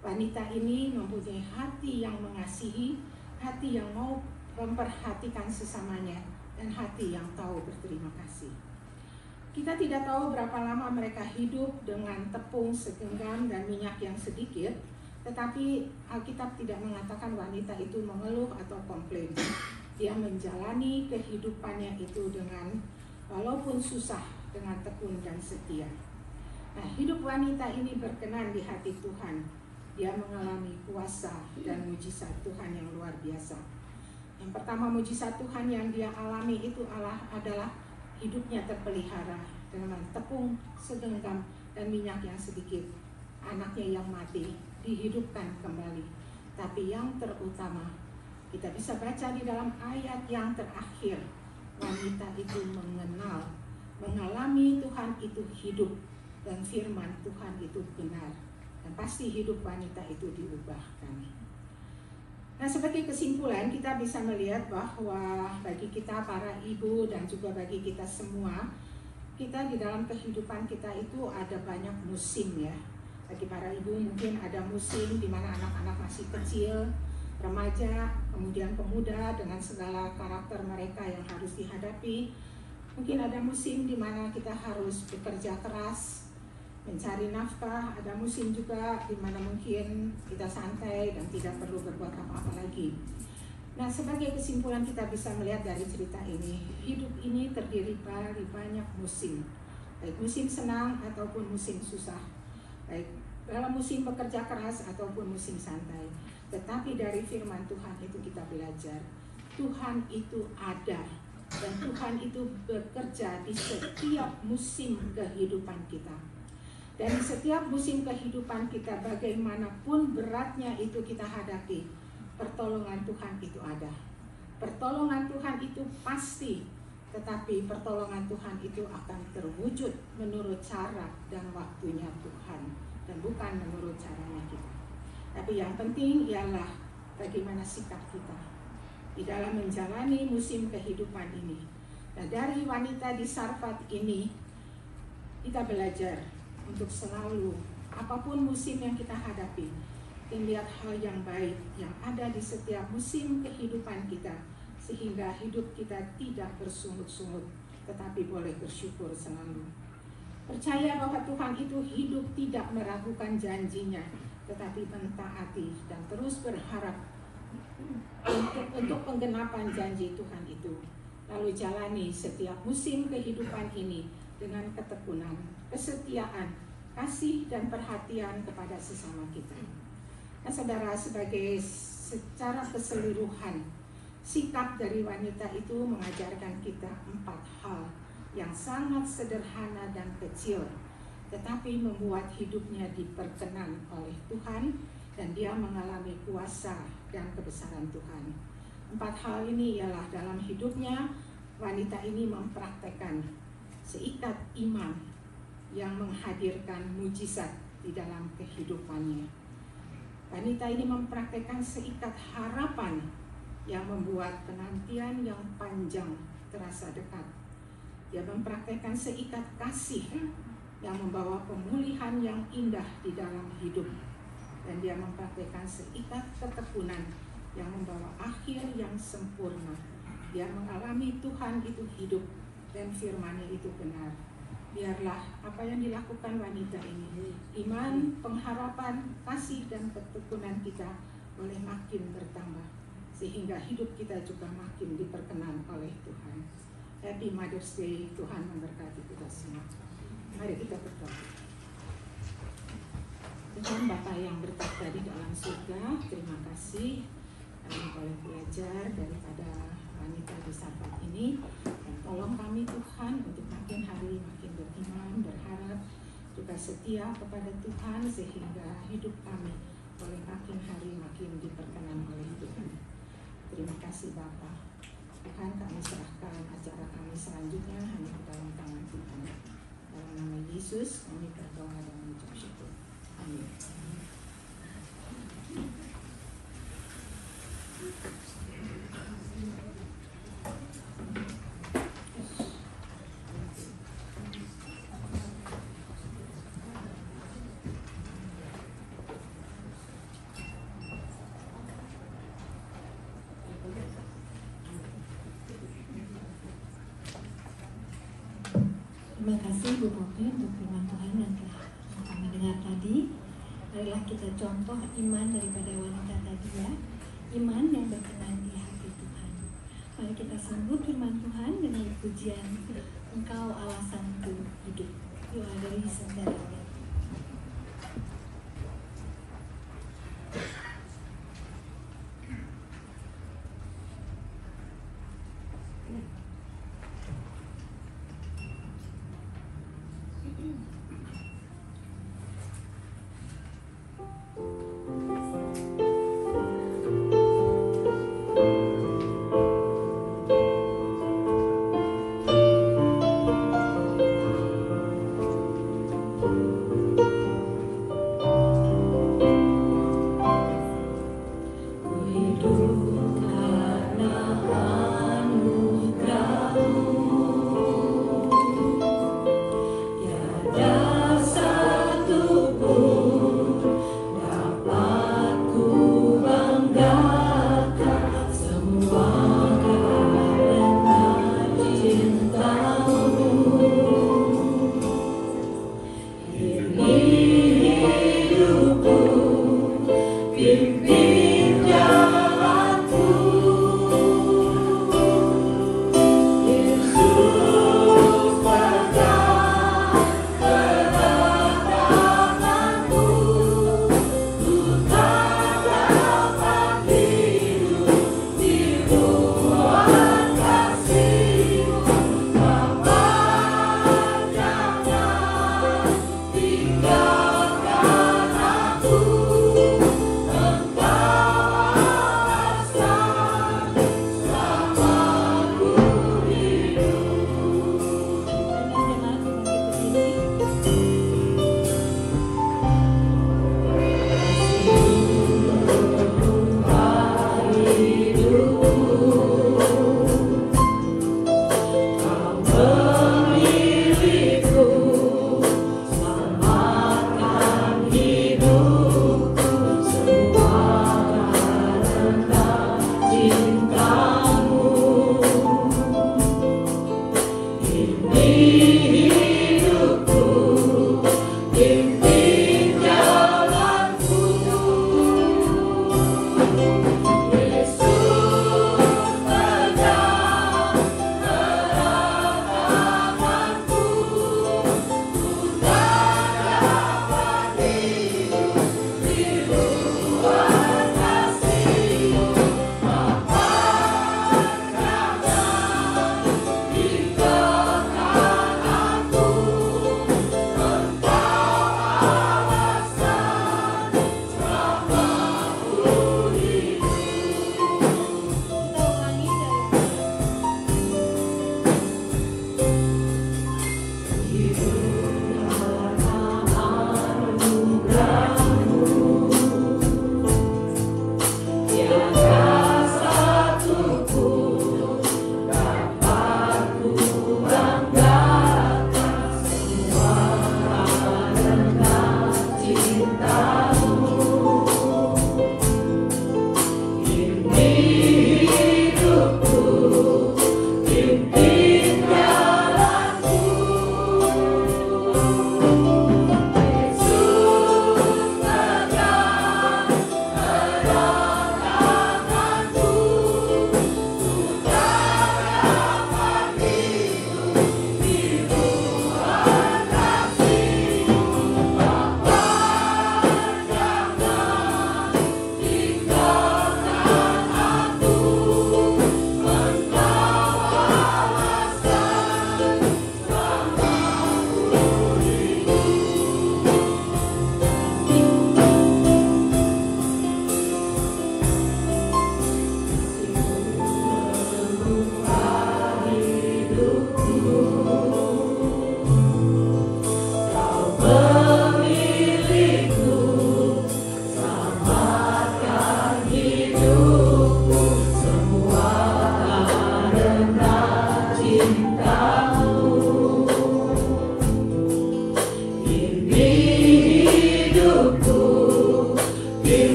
Wanita ini mempunyai hati yang mengasihi, hati yang mau memperhatikan sesamanya, dan hati yang tahu berterima kasih. Kita tidak tahu berapa lama mereka hidup dengan tepung segenggam dan minyak yang sedikit, tetapi Alkitab tidak mengatakan wanita itu mengeluh atau komplain. Dia menjalani kehidupannya itu dengan walaupun susah, dengan tekun dan setia. Nah, hidup wanita ini berkenan di hati Tuhan. Dia mengalami kuasa dan mujizat Tuhan yang luar biasa. Yang pertama, mujizat Tuhan yang dia alami itu adalah hidupnya terpelihara dengan tepung segenggam dan minyak yang sedikit. Anaknya yang mati dihidupkan kembali. Tapi yang terutama, kita bisa baca di dalam ayat yang terakhir, wanita itu mengalami Tuhan itu hidup, dan firman Tuhan itu benar, dan pasti hidup wanita itu diubahkan. Nah, sebagai kesimpulan kita bisa melihat bahwa bagi kita para ibu dan juga bagi kita semua, kita di dalam kehidupan kita itu ada banyak musim ya. Bagi para ibu mungkin ada musim di mana anak-anak masih kecil, remaja, kemudian pemuda dengan segala karakter mereka yang harus dihadapi. Mungkin ada musim di mana kita harus bekerja keras, mencari nafkah. Ada musim juga di mana mungkin kita santai dan tidak perlu berbuat apa-apa lagi. Nah, sebagai kesimpulan kita bisa melihat dari cerita ini, hidup ini terdiri dari banyak musim, baik musim senang ataupun musim susah, baik dalam musim bekerja keras ataupun musim santai. Tetapi dari firman Tuhan itu kita belajar, Tuhan itu ada, dan Tuhan itu bekerja di setiap musim kehidupan kita. Dan di setiap musim kehidupan kita, bagaimanapun beratnya itu kita hadapi, pertolongan Tuhan itu ada. Pertolongan Tuhan itu pasti, tetapi pertolongan Tuhan itu akan terwujud menurut cara dan waktunya Tuhan, dan bukan menurut caranya kita. Tapi yang penting ialah bagaimana sikap kita di dalam menjalani musim kehidupan ini. Nah, dari wanita di Sarfat ini, kita belajar untuk selalu, apapun musim yang kita hadapi, melihat hal yang baik yang ada di setiap musim kehidupan kita, sehingga hidup kita tidak bersungut-sungut, tetapi boleh bersyukur selalu. Percaya bahwa Tuhan itu hidup tidak meragukan janjinya, tetapi mentaati dan terus berharap untuk penggenapan janji Tuhan itu. Lalu jalani setiap musim kehidupan ini dengan ketekunan, kesetiaan, kasih dan perhatian kepada sesama kita. Nah, saudara, sebagai secara keseluruhan, sikap dari wanita itu mengajarkan kita 4 hal yang sangat sederhana dan kecil, tetapi membuat hidupnya diperkenan oleh Tuhan, dan dia mengalami kuasa dan kebesaran Tuhan. 4 hal ini ialah dalam hidupnya, wanita ini mempraktekkan seikat iman yang menghadirkan mujizat di dalam kehidupannya. Wanita ini mempraktekkan seikat harapan yang membuat penantian yang panjang terasa dekat. Dia mempraktekkan seikat kasih yang membawa pemulihan yang indah di dalam hidup. Dan dia mempraktikkan seikat ketekunan yang membawa akhir yang sempurna. Dia mengalami Tuhan itu hidup dan firman-Nya itu benar. Biarlah apa yang dilakukan wanita ini, iman, pengharapan, kasih, dan ketekunan kita boleh makin bertambah, sehingga hidup kita juga makin diperkenan oleh Tuhan. Happy Mother's Day, Tuhan memberkati kita semua. Mari kita berdoa. Tuhan Bapa yang bertata di dalam surga, terima kasih kami boleh belajar daripada wanita di Sabat ini. Dan tolong kami Tuhan untuk makin hari makin beriman, berharap, juga setia kepada Tuhan, sehingga hidup kami boleh makin hari makin diperkenan oleh Tuhan. Terima kasih Bapa. Tuhan, kami serahkan acara kami selanjutnya hanya ke dalam tangan Tuhan. Dalam nama Yesus kami berdoa dan mengucap syukur. Amin. Terima kasih Bu Popi untuk firman Tuhan yang telah kami dengar tadi. Marilah kita contoh iman daripada wanita tadi ya, iman yang berkenan di hati Tuhan. Mari kita sambut firman Tuhan dengan pujian Engkau alasanku hidup. Doa dari saudara. Karena anugerah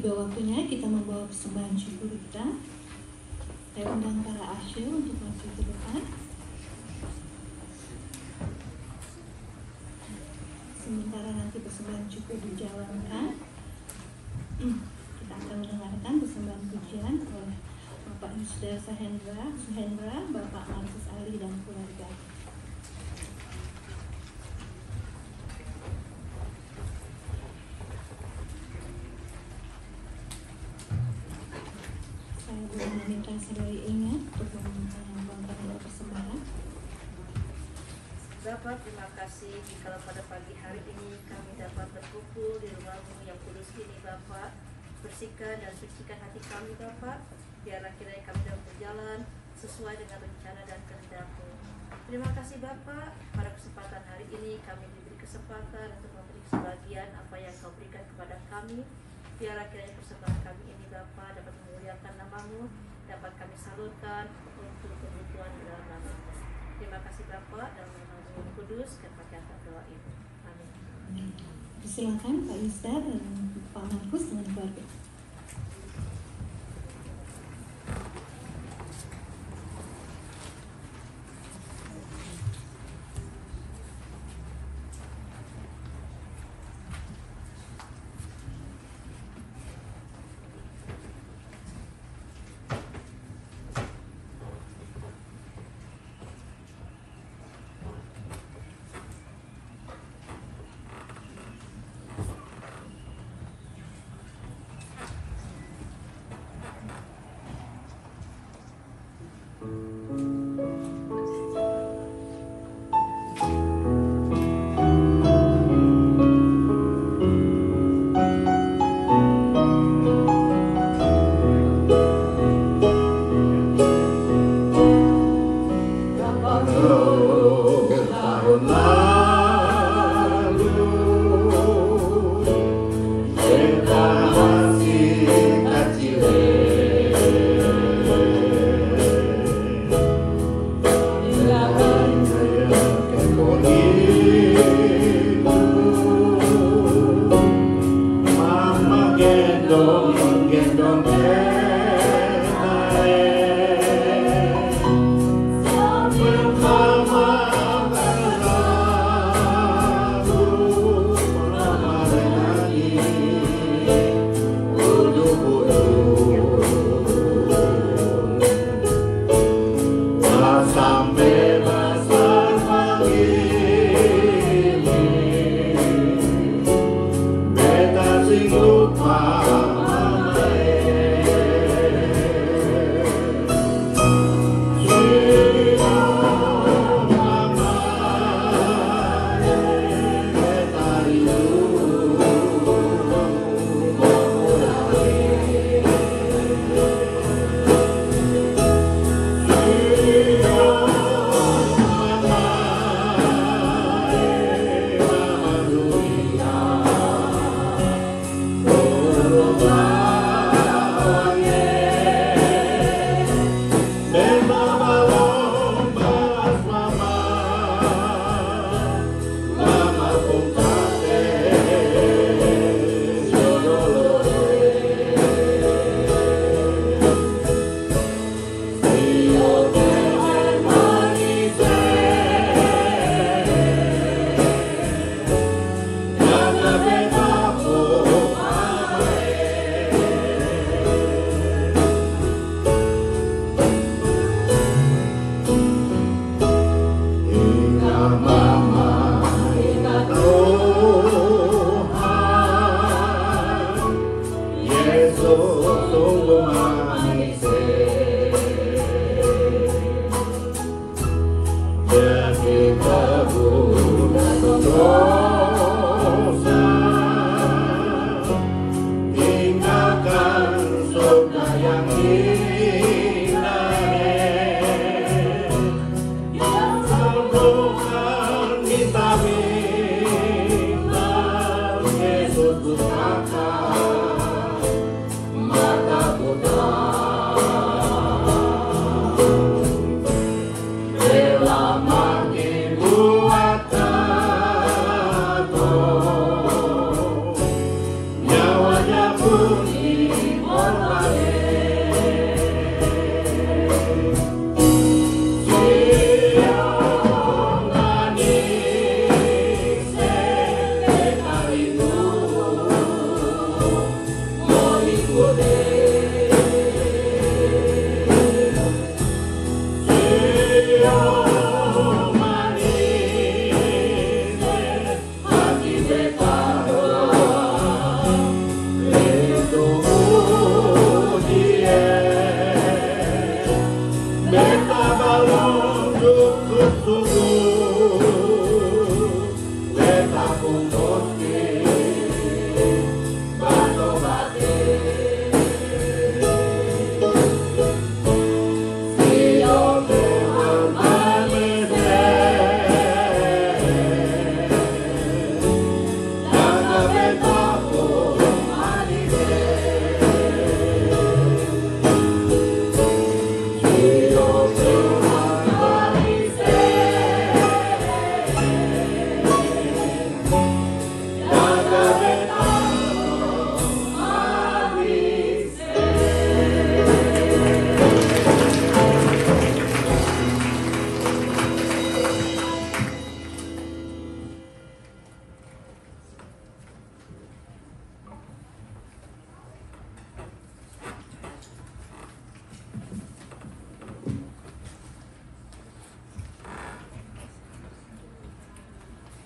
Tiba waktunya kita membawa persembahan syukur kita. Saya undang para asyir untuk maju ke depan. Sementara nanti persembahan syukur dijalankan, kita akan mendengarkan persembahan pujian oleh Bapak Yusda Suhendra, Bapak Markus Ali dan keluarga. Saya boleh meminta saudari ingat untuk membangkitkan persembahan. Bapak, terima kasih jika pada pagi hari ini kami dapat berkumpul di rumah-Mu yang kudus ini, Bapak. Bersihkan dan sucikan hati kami, Bapak. Biarlah kiranya kami dapat berjalan sesuai dengan rencana dan kehendak-Mu. Terima kasih, Bapak. Pada kesempatan hari ini kami diberi kesempatan untuk memberi sebagian apa yang Kau berikan kepada kami. Biarlah kiranya persembahan kami ini, Bapak, dapat memuliakan nama-Mu, dapat kami salurkan untuk kebutuhan di dalam nama-Mu. Terima kasih, Bapak, dalam nama Roh Kudus, katakan doa Ibu. Amin. Silakan Pak Yusda dan Pak Markus dengan keluarga.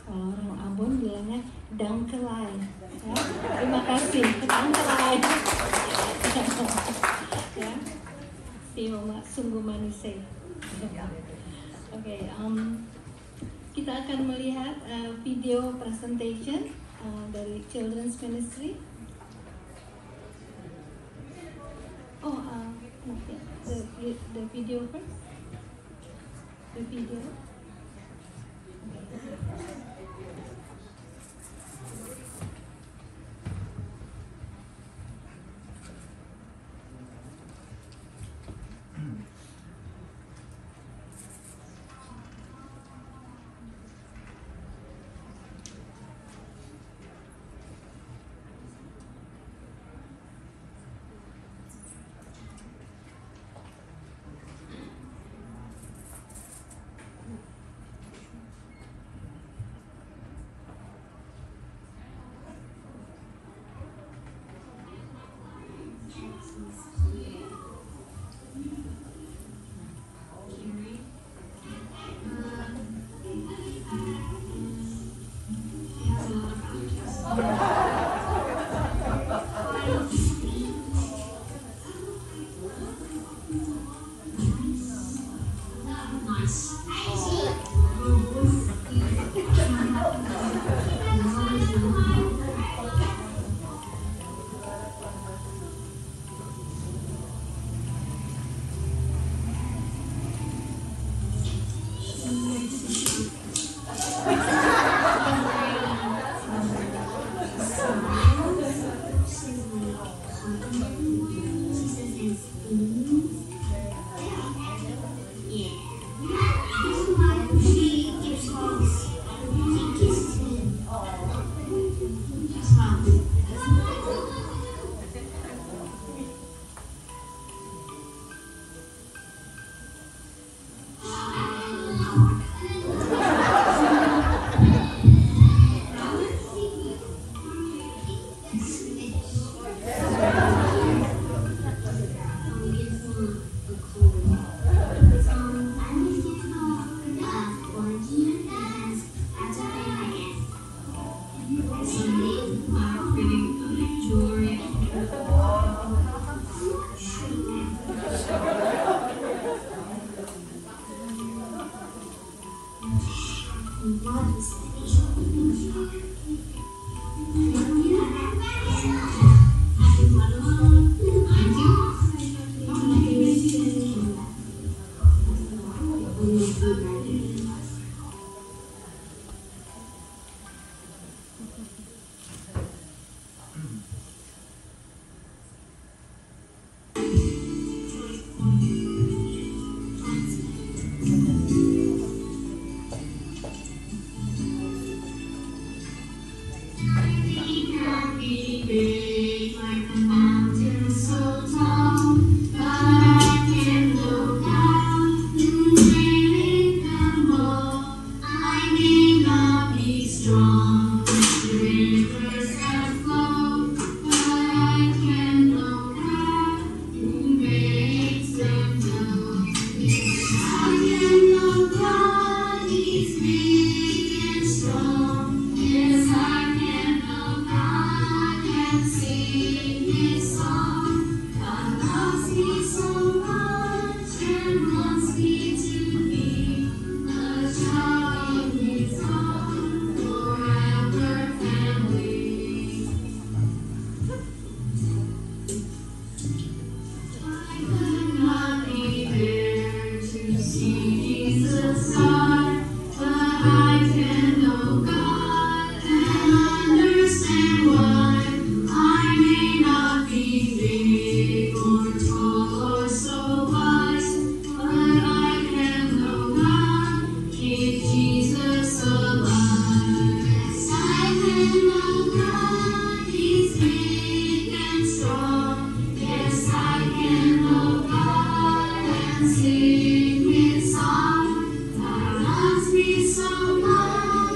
Kalau orang Ambon bilangnya dangkelai. Ya. Terima kasih, dangkelai. Ya, si Mama sungguh manis. Oke, kita akan melihat video presentation dari Children's Ministry. Oh, the video first. The video. Sing his song that loves me so much.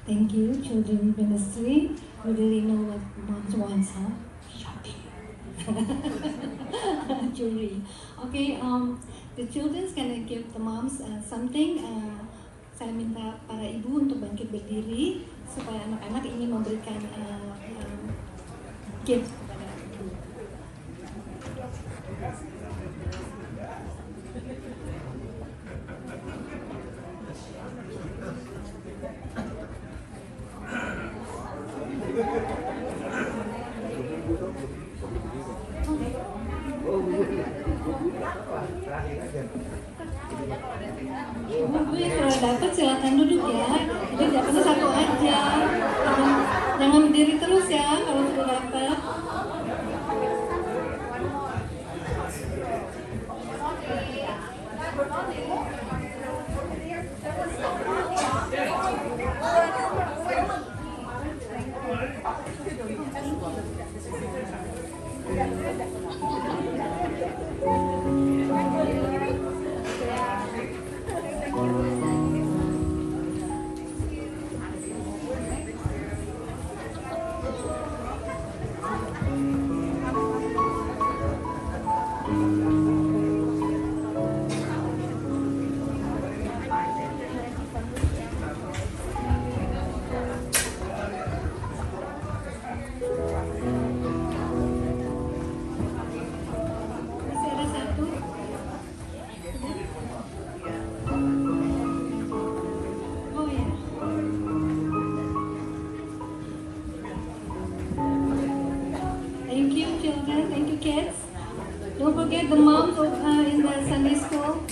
Thank you, Children Ministry. We really know what moms wants, huh? Shopping. Jewelry. Okay, the children's gonna give the moms something. Saya minta para ibu untuk bangkit berdiri supaya anak-anak ini memberikan gift kepada ibu. Ibu kalau dapat silakan duduk ya. Jadi dapatnya satu aja. Jangan berdiri terus ya kalau sudah dapat. Don't forget the moms in the Sunday school.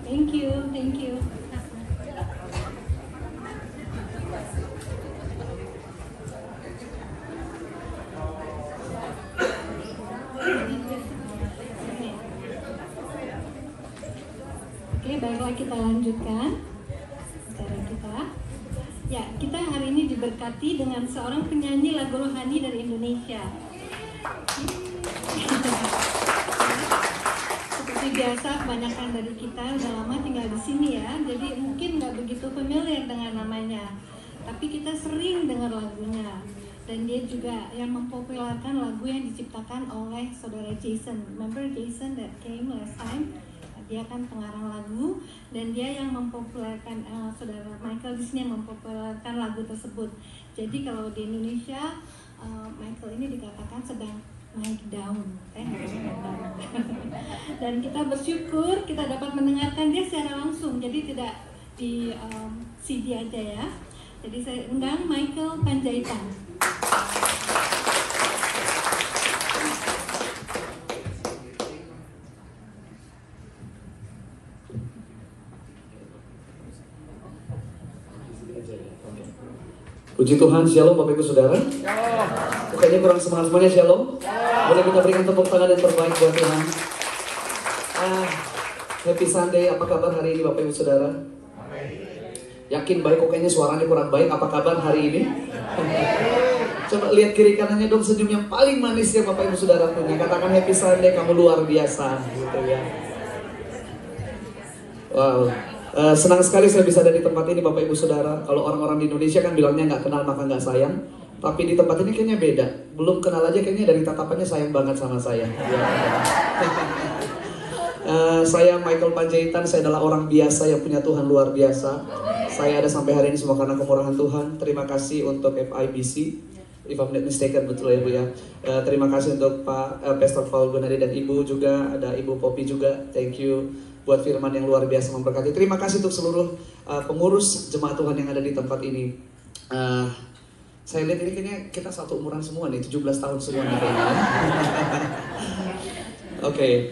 Thank you, thank you. Oke, baiklah kita lanjutkan acara kita. Ya, kita hari ini diberkati dengan seorang penyanyi lagu rohani dari Indonesia. Seperti biasa, kebanyakan dari kita udah lama tinggal di sini ya, jadi mungkin nggak begitu familiar dengan namanya. Tapi kita sering dengar lagunya. Dan dia juga yang mempopulerkan lagu yang diciptakan oleh saudara Jason. Remember Jason that came last time? Dia kan pengarang lagu dan dia yang mempopulerkan saudara Michael di sini yang mempopulerkan lagu tersebut. Jadi kalau di Indonesia Michael ini dikatakan sedang naik daun, dan kita bersyukur kita dapat mendengarkan dia secara langsung. Jadi tidak di CD aja ya. Jadi saya undang Michael Panjaitan. Puji Tuhan, shalom Bapak Ibu Saudara. Bukannya kurang semangat-semangatnya shalom. Boleh kita berikan tepuk tangan yang terbaik buat Tuhan. Happy Sunday, apa kabar hari ini Bapak Ibu Saudara? Yakin baik, kok kayaknya suaranya kurang baik. Apa kabar hari ini? Coba lihat kiri kanannya dong, senyum yang paling manis ya Bapak Ibu Saudara punya. Katakan Happy Sunday, kamu luar biasa gitu ya. Wow. Senang sekali saya bisa ada di tempat ini Bapak Ibu Saudara. Kalau orang-orang di Indonesia kan bilangnya nggak kenal maka nggak sayang. Tapi di tempat ini kayaknya beda. Belum kenal aja kayaknya dari tatapannya sayang banget sama saya. Saya Michael Panjaitan, saya adalah orang biasa yang punya Tuhan luar biasa. Saya ada sampai hari ini semua karena kemurahan Tuhan. Terima kasih untuk FIBC, if I'm not mistaken, betul ya Bu ya. Terima kasih untuk Pak Pastor Paul Gunadi dan Ibu juga, ada Ibu Poppy juga. Thank you buat firman yang luar biasa memberkati. Terima kasih untuk seluruh pengurus jemaat Tuhan yang ada di tempat ini. Saya lihat ini kayaknya kita satu umuran semua nih, 17 tahun semua nih kayaknya. Okay,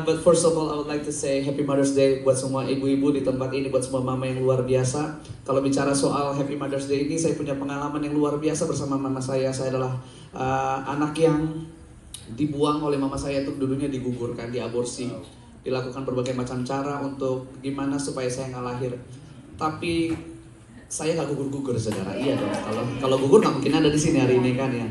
but first of all I would like to say Happy Mother's Day buat semua ibu-ibu di tempat ini, buat semua mama yang luar biasa. Kalau bicara soal Happy Mother's Day ini, saya punya pengalaman yang luar biasa bersama mama saya. Saya adalah anak yang dibuang oleh mama saya, itu dulunya digugurkan, diaborsi. Dilakukan berbagai macam cara untuk gimana supaya saya nggak lahir. Tapi Saya nggak gugur-gugur saudara, iya dong. Kalau gugur nggak mungkin ada di sini hari ini kan ya.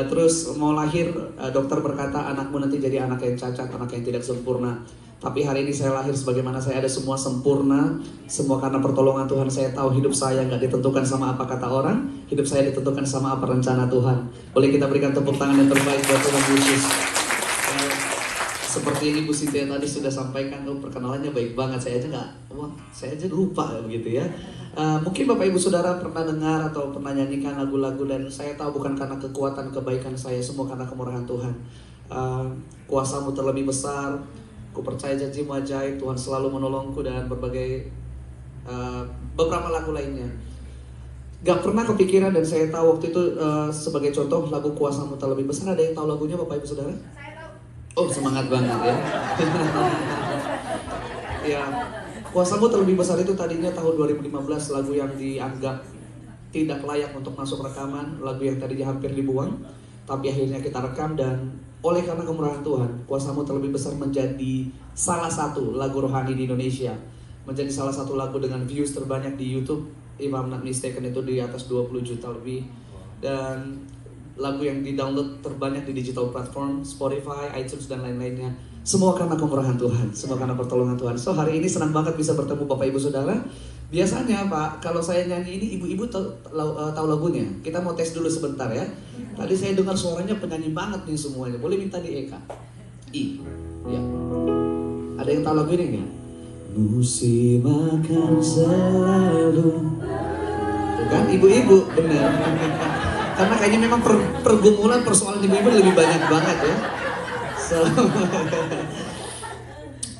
Terus mau lahir, dokter berkata anakmu nanti jadi anak yang cacat, anak yang tidak sempurna. Tapi hari ini saya lahir sebagaimana saya ada, semua sempurna. Semua karena pertolongan Tuhan. Saya tahu hidup saya nggak ditentukan sama apa kata orang, hidup saya ditentukan sama apa rencana Tuhan. Boleh kita berikan tepuk tangan yang terbaik buat Tuhan Yesus. Seperti yang Ibu Cynthia tadi sudah sampaikan, perkenalannya baik banget. Saya aja lupa begitu ya. Mungkin Bapak Ibu Saudara pernah dengar atau pernah nyanyikan lagu-lagu, dan saya tahu bukan karena kekuatan kebaikan saya, semua karena kemurahan Tuhan. Kuasamu terlebih besar, ku percaya janjimu ajaib, Tuhan selalu menolongku, dan berbagai beberapa lagu lainnya. Gak pernah kepikiran, dan saya tahu waktu itu sebagai contoh lagu Kuasamu terlebih besar, ada yang tahu lagunya Bapak Ibu Saudara? Oh, semangat banget ya. Ya, Kuasamu terlebih besar itu tadinya tahun 2015, lagu yang dianggap tidak layak untuk masuk rekaman, lagu yang tadinya hampir dibuang, tapi akhirnya kita rekam, dan oleh karena kemurahan Tuhan, Kuasamu terlebih besar menjadi salah satu lagu rohani di Indonesia, menjadi salah satu lagu dengan views terbanyak di YouTube, if I'm not mistaken itu di atas 20 juta lebih, dan lagu yang di-download terbanyak di digital platform, Spotify, iTunes, dan lain-lainnya. Semua karena kemurahan Tuhan, semua karena pertolongan Tuhan. So hari ini senang banget bisa bertemu Bapak Ibu Saudara. Biasanya Pak, kalau saya nyanyi ini ibu-ibu tahu lagunya. Kita mau tes dulu sebentar ya. Tadi saya dengar suaranya penyanyi banget nih semuanya. Boleh minta di Eka? Ya. Ada yang tahu lagu ini nggak? Musim akan selalu. Tuh kan ibu-ibu, bener. Karena kayaknya memang pergumulan persoalan ibu-ibu lebih banyak banget ya.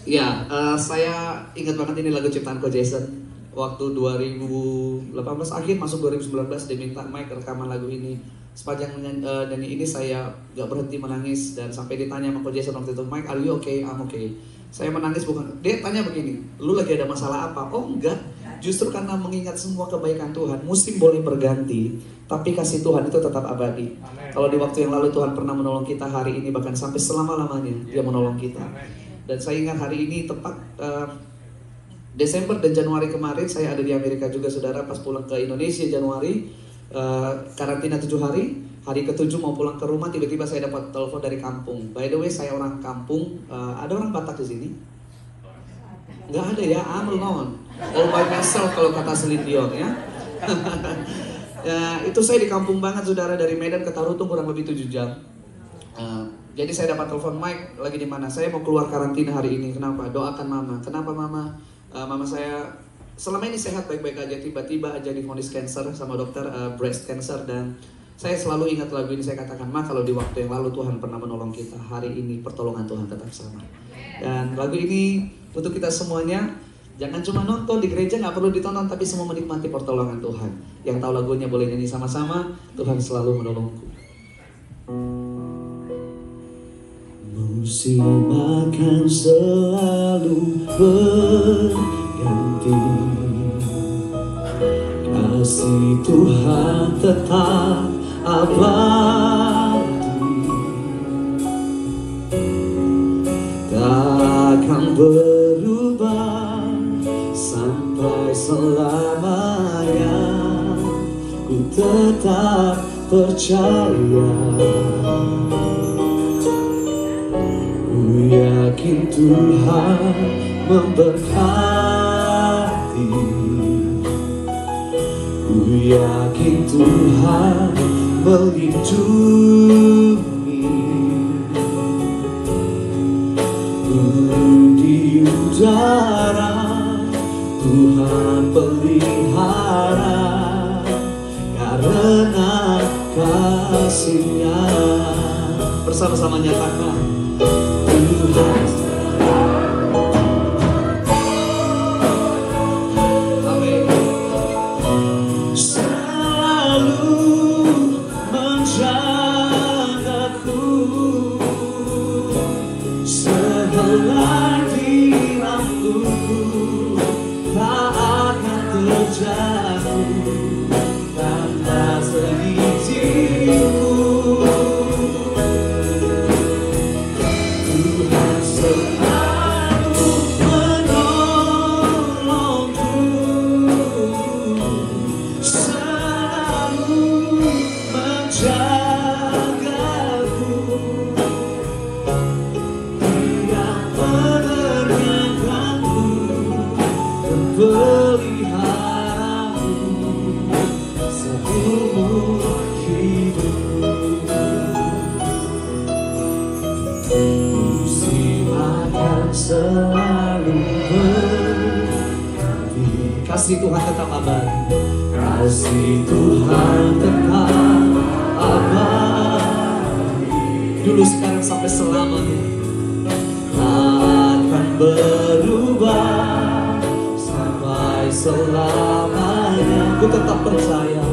Ya, saya ingat banget ini lagu ciptaan Ko Jason. Waktu 2018 akhir masuk 2019 dia minta Mike rekaman lagu ini. Sepanjang nyanyi ini saya gak berhenti menangis, dan sampai ditanya sama Ko Jason waktu itu, Mike, are you okay? I'm okay. Saya menangis bukan, dia tanya begini, lu lagi ada masalah apa? Oh enggak, justru karena mengingat semua kebaikan Tuhan. Musim boleh berganti, tapi kasih Tuhan itu tetap abadi. Kalau di waktu yang lalu Tuhan pernah menolong kita, hari ini bahkan sampai selama-lamanya Dia menolong kita. Dan saya ingat hari ini tepat Desember dan Januari kemarin saya ada di Amerika juga saudara. Pas pulang ke Indonesia Januari, karantina 7 hari, hari ke-7 mau pulang ke rumah, tiba-tiba saya dapat telepon dari kampung. By the way, saya orang kampung. Ada orang Batak di sini? Nggak ada ya, I'm alone, all by myself kalau kata Celine Dion ya. Ya, itu saya di kampung banget saudara, dari Medan ke Tarutung kurang lebih 7 jam. Jadi saya dapat telepon, Mike lagi di mana? Saya mau keluar karantina hari ini. Kenapa? Doakan mama. Kenapa mama? Mama saya selama ini sehat baik-baik aja, tiba-tiba aja divonis cancer sama dokter, breast cancer. Dan saya selalu ingat lagu ini, saya katakan, Ma, kalau di waktu yang lalu Tuhan pernah menolong kita, hari ini pertolongan Tuhan tetap sama. Dan lagu ini untuk kita semuanya. Jangan cuma nonton di gereja, nggak perlu ditonton, tapi semua menikmati pertolongan Tuhan. Yang tahu lagunya boleh nyanyi sama-sama. Tuhan selalu menolongku. Musim akan selalu berganti, kasih Tuhan tetap abadi, takkan berubah sampai selamanya. Ku tetap percaya, ku yakin Tuhan memberkati, ku yakin Tuhan melindungi. Di udara Tuhan pelihara, karena kasih-Nya. Bersama-sama nyatakan, Tuhan. Amin. Selalu menjagaku, sehelai diraku tak akan terjatuh tanpa seizinku. Tuhan selalu menolongku, selalu menjagaku, Dia menerangkanku dan peliharaku seumur hidupku. Musim akan selalu berganti. Kasih Tuhan tetap abadi, kasih Tuhan tetap abadi, dulu sekarang sampai selamanya, akan berubah sampai selamanya. Ku tetap percaya.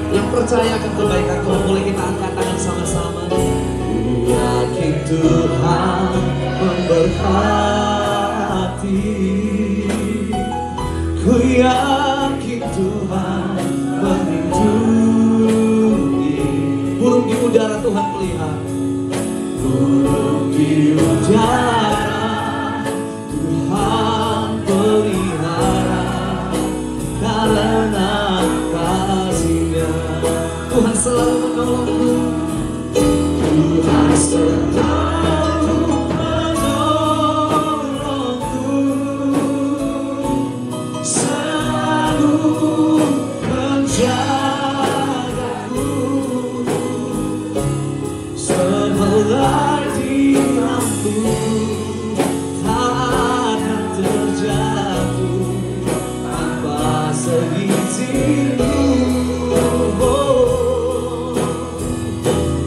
Yang percaya akan kebaikan Tuhan, boleh kita angkat tangan sama-sama. Ku yakin Tuhan memberkati, ku yakin Tuhan melindungi. Burung di udara Tuhan pelihara, burung di udara Tuhan pelihara, karena kasih-Nya Tuhan selalu menolongku. Tuhan selalu menolongku, selalu menjagaku, sehelai dinamku tak akan terjatuh tanpa seizin-Mu.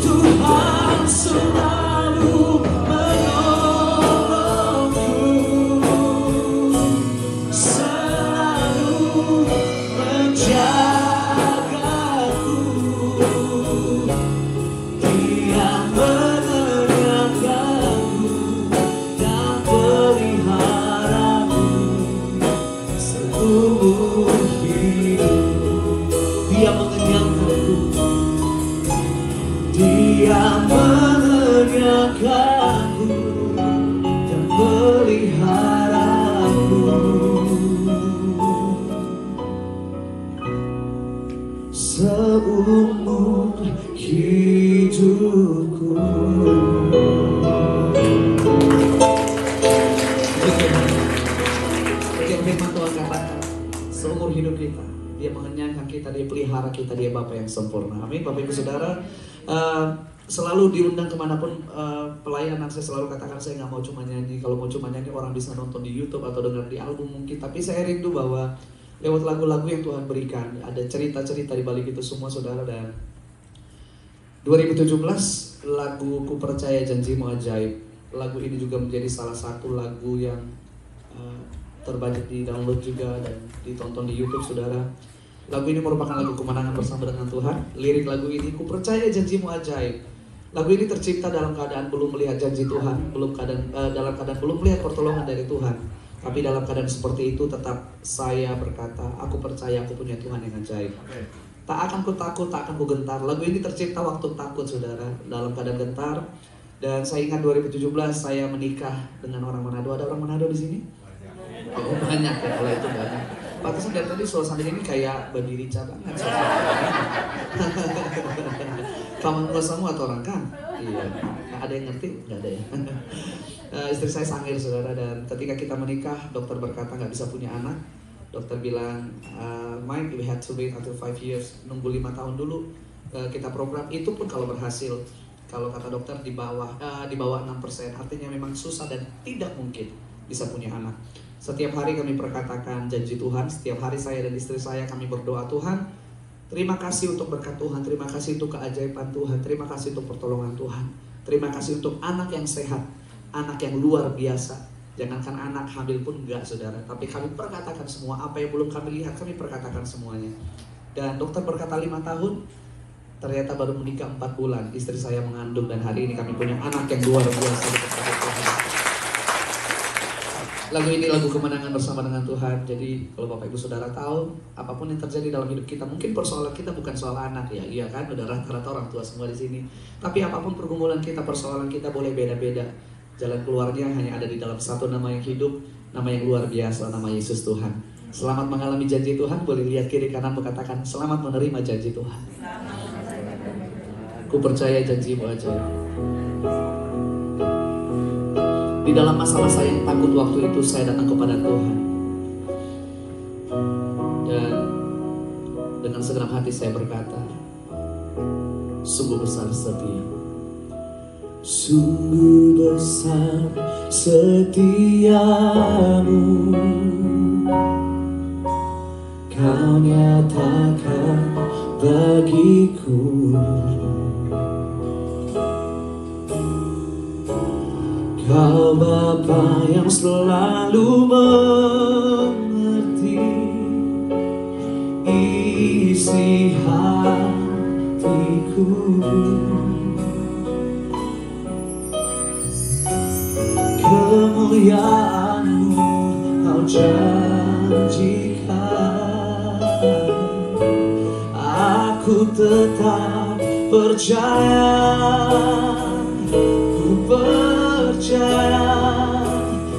Tuhan selalu menolongku, selalu menjagaku, Dia menerangkanku dan peliharaku seumur hidup. Dia mengenyangkanku, Dia mengenyangkanku dan peliharaku seumur hidupku. Seperti yang firman Tuhan katakan, seumur hidup kita Dia mengenyangkan kita, Dia pelihara kita, Dia Bapa yang sempurna. Amin. Bapak Ibu Saudara, selalu diundang kemanapun pelayanan, saya selalu katakan saya nggak mau cuma nyanyi. Kalau mau cuma nyanyi orang bisa nonton di YouTube atau dengar di album mungkin. Tapi saya rindu bahwa lewat lagu-lagu yang Tuhan berikan ada cerita-cerita di balik itu semua, saudara. Dan 2017 lagu Ku Percaya Janji-Mu Ajaib, lagu ini juga menjadi salah satu lagu yang terbanyak di download juga dan ditonton di YouTube, saudara. Lagu ini merupakan lagu kemenangan bersama dengan Tuhan. Lirik lagu ini, Ku Percaya Janji-Mu Ajaib. Lagu ini tercipta dalam keadaan belum melihat janji Tuhan, dalam keadaan belum melihat pertolongan dari Tuhan. Tapi dalam keadaan seperti itu tetap saya berkata, aku percaya aku punya Tuhan yang ajaib. Tak akan ku takut, tak akan ku gentar. Lagu ini tercipta waktu takut, saudara, dalam keadaan gentar. Dan saya ingat 2017 saya menikah dengan orang Manado. Ada orang Manado di sini? Oh, banyak ya, kalau itu banyak. Pantesan dari tadi suasana ini kayak berdiri cabang. Kamu semua atau orang kan? Iya. Ada yang ngerti? Nggak ada ya. Istri saya Sangir, saudara, dan ketika kita menikah, dokter berkata nggak bisa punya anak. Dokter bilang, Mike, we had to wait until 5 years, nunggu 5 tahun dulu kita program. Itu pun kalau berhasil, kalau kata dokter di bawah 6%, artinya memang susah dan tidak mungkin bisa punya anak. Setiap hari kami perkatakan janji Tuhan, setiap hari saya dan istri saya kami berdoa, Tuhan, terima kasih untuk berkat Tuhan, terima kasih untuk keajaiban Tuhan, terima kasih untuk pertolongan Tuhan, terima kasih untuk anak yang sehat, anak yang luar biasa. Jangankan anak hamil pun enggak, saudara. Tapi kami perkatakan semua, apa yang belum kami lihat, kami perkatakan semuanya. Dan dokter berkata 5 tahun, ternyata baru menikah 4 bulan, istri saya mengandung, dan hari ini kami punya anak yang luar biasa. Lagu ini lagu kemenangan bersama dengan Tuhan. Jadi kalau Bapak Ibu Saudara tahu, apapun yang terjadi dalam hidup kita, mungkin persoalan kita bukan soal anak ya, iya kan, udah rata-rata orang tua semua di sini. Tapi apapun pergumulan kita, persoalan kita boleh beda-beda. Jalan keluarnya hanya ada di dalam satu nama yang hidup, nama yang luar biasa, nama Yesus Tuhan. Selamat mengalami janji Tuhan. Boleh lihat kiri kanan katakan selamat menerima janji Tuhan. Aku percaya janji-Mu ajaib. Di dalam masa-masa yang takut waktu itu saya datang kepada Tuhan. Dan dengan segenap hati saya berkata, sungguh besar setia-Mu. Sungguh besar setia-Mu, Kau nyatakan bagiku. Kau Bapa yang selalu mengerti isi hatiku. Kemuliaan-Mu Kau janjikan, aku tetap percaya, ku percaya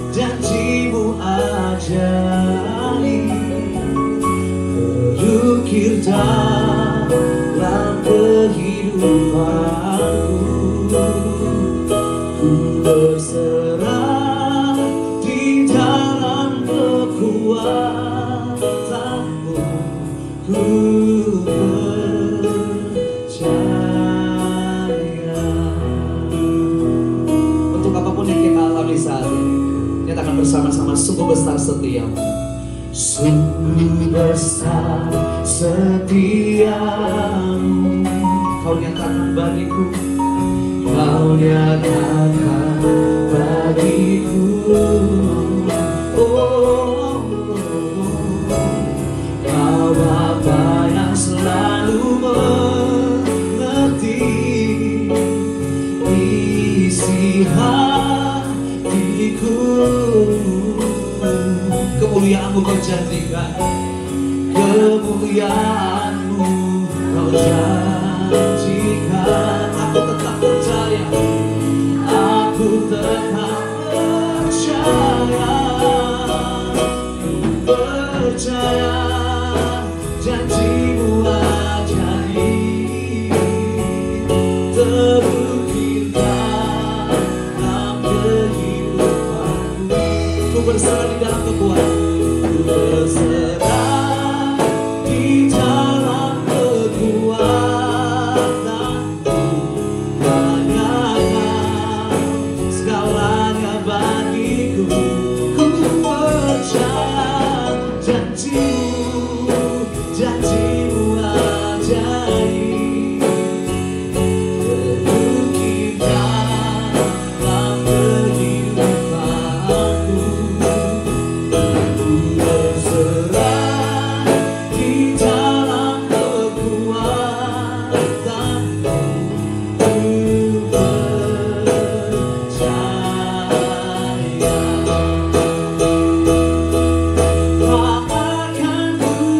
janji-Mu ajaib, terukir dalam kehidupanku. Ku berserah di dalam kekuatan-Mu, ku percaya. Untuk apapun yang kita alami saat ini, nyatakan bersama-sama, sungguh besar setia-Mu. Sungguh besar setia-Mu, Kau nyatakan bagiku. Kau nyatakan bagiku. Oh, Kau Bapa yang selalu mengerti isi hatiku. Kemuliaan-Mu Kau janjikan, kemuliaan-Mu Kau janjikan. Aku tetap percaya, aku tetap percaya, percaya janji-Mu ajaib, terukir dalam kehidupanku. Ku berserah di dalam kekuatan, ku berserah di dalam kekuatan. Segalanya bagiku, ku percaya janji-Mu, janji-Mu ajaib, terukir dalam kehidupanku. Ku berserah di dalam kekuatan-Mu, ku percaya. Tak akan ku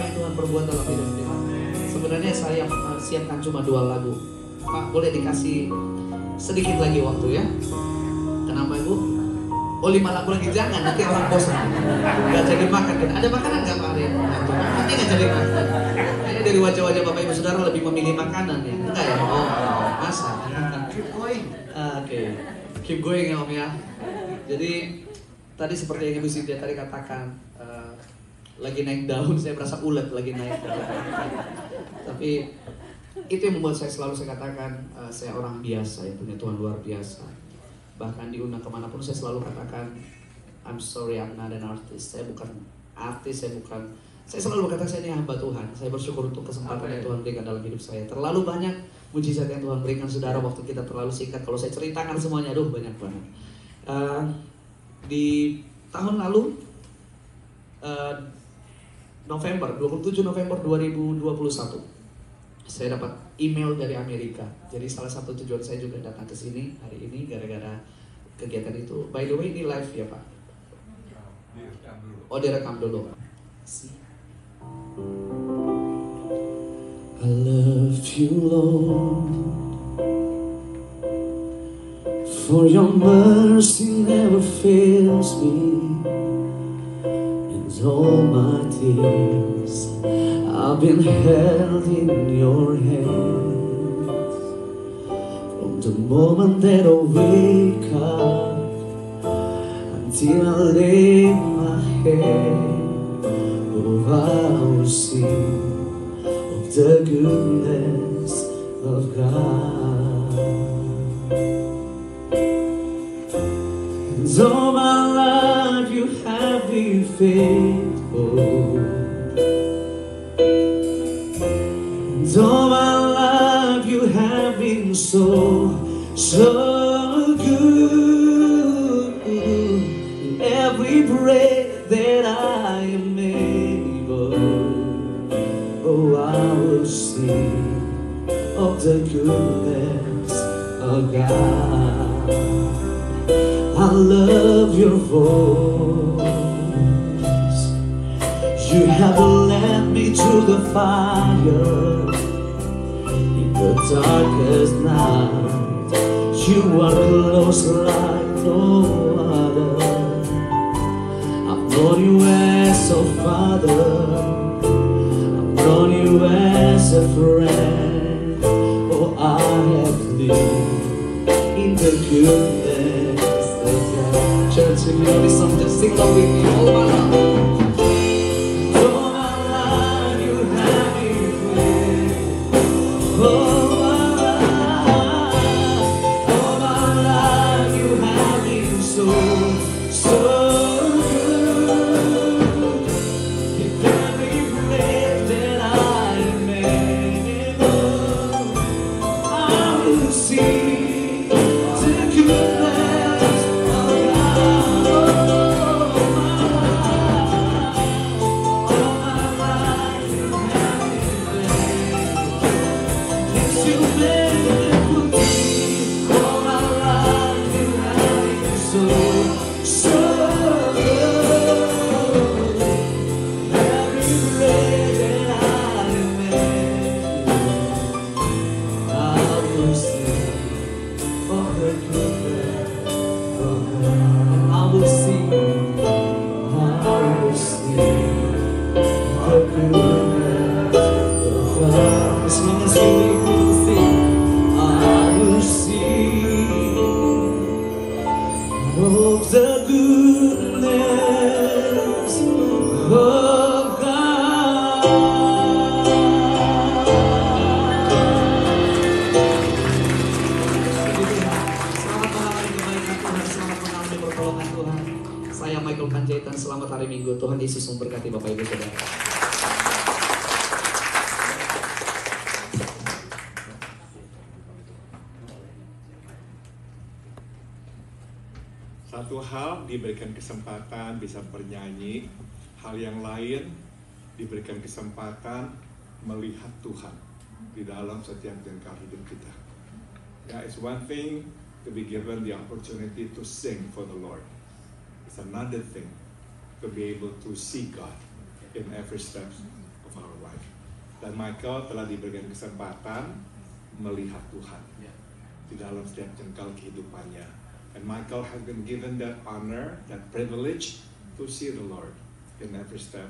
yang Tuhan perbuat dalam hidup kita. Sebenarnya saya siapkan cuma 2 lagu. Pak, boleh dikasih sedikit lagi waktu ya? Kenapa Ibu? Oh 5 lagu lagi, jangan, nanti orang bosan. Gak jadi makan kan? Ada makanan gak Pak Arya? Nanti gak jadi makan. Kayaknya dari wajah-wajah Bapak Ibu Saudara lebih memilih makanan ya? Enggak ya? Oh, masa? Keep going. Oke. Keep going ya Om ya. Jadi tadi seperti yang Ibu Cynthia tadi katakan, lagi naik daun, saya merasa ulet lagi naik daun. Tapi itu yang membuat saya katakan, saya orang biasa yang punya Tuhan luar biasa. Bahkan diundang kemanapun saya selalu katakan, I'm sorry, I'm not an artist. Saya bukan artis, saya selalu berkata saya ini hamba Tuhan. Saya bersyukur untuk kesempatan yang Tuhan berikan dalam hidup saya. Terlalu banyak mujizat yang Tuhan berikan, saudara, waktu kita terlalu singkat. Kalau saya ceritakan semuanya, aduh banyak banget. Di tahun lalu, November, 27 November 2021, saya dapat email dari Amerika. Jadi salah satu tujuan saya juga datang ke sini hari ini gara-gara kegiatan itu. By the way, ini live ya Pak? Oh, direkam dulu. I love you Lord, for your mercy never fails me, and all my days I've been held in your hands. From the moment that I wake up until I lay my head, oh, I will sing of the goodness of God. And all my life you have been faithful. And all my life you have been so good. In every breath that I am able, oh, I will sing of the goodness of God. I love your voice. You have led me to the fire in the darkest night. You are close like no other. I've known you as a father, I've known you as a friend. Oh, I have lived in the goodness of God. Church, if you know this song, just sing along with me. All my life. Saya Michael Panjaitan, selamat hari Minggu. Tuhan Yesus memberkati Bapak Ibu Saudara. Satu hal diberikan kesempatan bisa bernyanyi, hal yang lain diberikan kesempatan melihat Tuhan di dalam setiap jengkal hidup kita. Yeah, it's one thing to be given the opportunity to sing for the Lord. It's another thing to be able to see God in every step of our Dan Michael telah diberikan kesempatan melihat Tuhan di dalam setiap jengkal kehidupannya. And Michael has been given that honor, that privilege to see the Lord in every step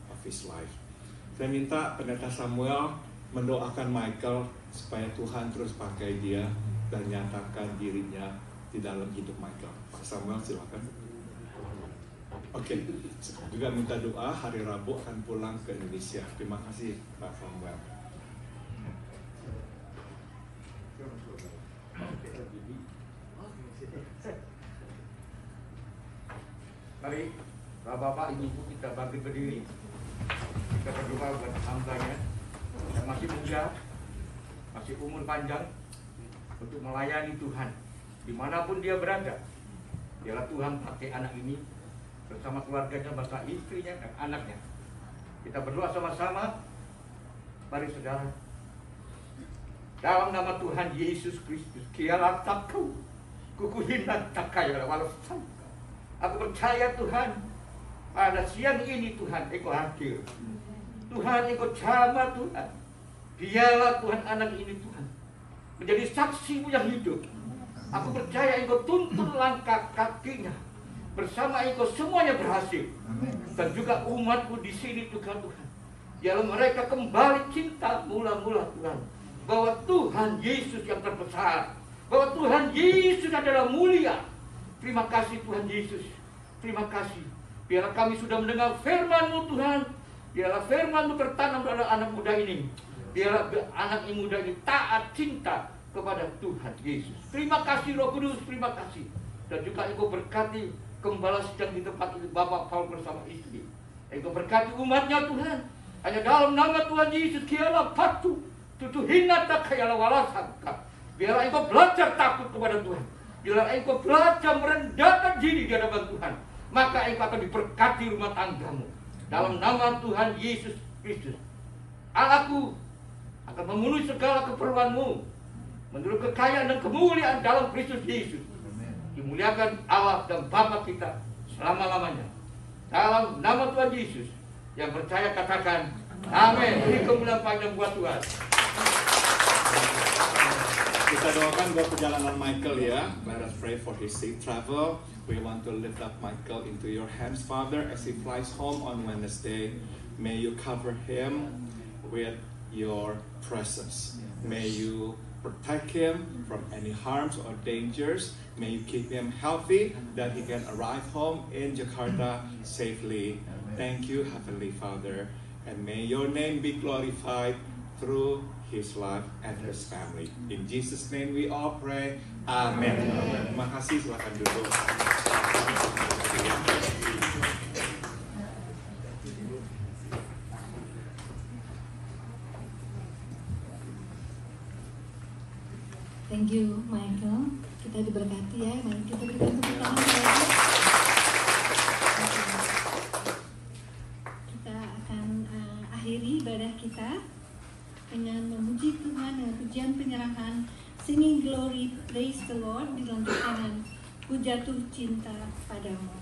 of his life. Saya minta Pendeta Samuel mendoakan Michael supaya Tuhan terus pakai dia dan nyatakan dirinya di dalam hidup Michael. Pak Samuel, silakan. Oke, juga minta doa hari Rabu akan pulang ke Indonesia. Terima kasih Pak Samuel. Mari Bapak Ibu kita bangkit berdiri. Kita berdoa buat hambanya yang masih muda, masih umur panjang, untuk melayani Tuhan dimanapun dia berada. Biarlah Tuhan pakai anak ini bersama keluarganya, bersama istrinya dan anaknya. Kita berdoa sama-sama. Mari saudara, dalam nama Tuhan Yesus Kristus, kialah takku, kukuhinan takaya walau sangka. Aku percaya Tuhan, pada siang ini Tuhan, Engkau hadir. Tuhan, Engkau jamah Tuhan. Biarlah Tuhan anak ini Tuhan menjadi saksi-Mu yang hidup. Aku percaya Engkau tuntun langkah kakinya. Bersama Engkau semuanya berhasil. Dan juga umat-Mu di sini Tuhan. Biarlah mereka kembali cinta mula-mula Tuhan. Bahwa Tuhan Yesus yang terbesar. Bahwa Tuhan Yesus adalah mulia. Terima kasih Tuhan Yesus. Terima kasih. Biarlah kami sudah mendengar firman-Mu Tuhan. Biarlah firman-Mu tertanam dalam anak muda ini. Biarlah anak muda ini taat cinta kepada Tuhan Yesus. Terima kasih Roh Kudus. Terima kasih. Dan juga Engkau berkati gembala sedang di tempat ini, Bapak Paul bersama istri. Engkau berkati umat-Nya Tuhan. Hanya dalam nama Tuhan Yesus, kialah patuh. Tutuhina tak kayalah walasangka. Biarlah Engkau belajar takut kepada Tuhan. Bila engkau belajar merendahkan diri di hadapan Tuhan, maka engkau akan diberkati rumah tanggamu. Dalam nama Tuhan Yesus Kristus, Allahku akan memenuhi segala keperluanmu menurut kekayaan dan kemuliaan dalam Kristus Yesus. Dimuliakan Allah dan Bapa kita selama-lamanya. Dalam nama Tuhan Yesus, yang percaya katakan amin. Beri kemuliaan panjang buat Tuhan. Kita doakan buat perjalanan Michael ya. Let us pray for his safe travel. We want to lift up Michael into your hands, Father, as he flies home on Wednesday. May you cover him with your presence. May you protect him from any harms or dangers. May you keep him healthy, that he can arrive home in Jakarta safely. Thank you, Heavenly Father. And may your name be glorified through his life and his family. In Jesus' name we all pray. Amen. Terima kasih, silakan duduk. Thank you, Michael. Kita diberkati ya. Mari kita berikan tepuk tangan lagi. Kita akan akhiri ibadah kita dengan memuji Tuhan dengan pujian penyerahan, singing glory, praise the Lord, dilanjutkan dengan ku jatuh cinta padamu.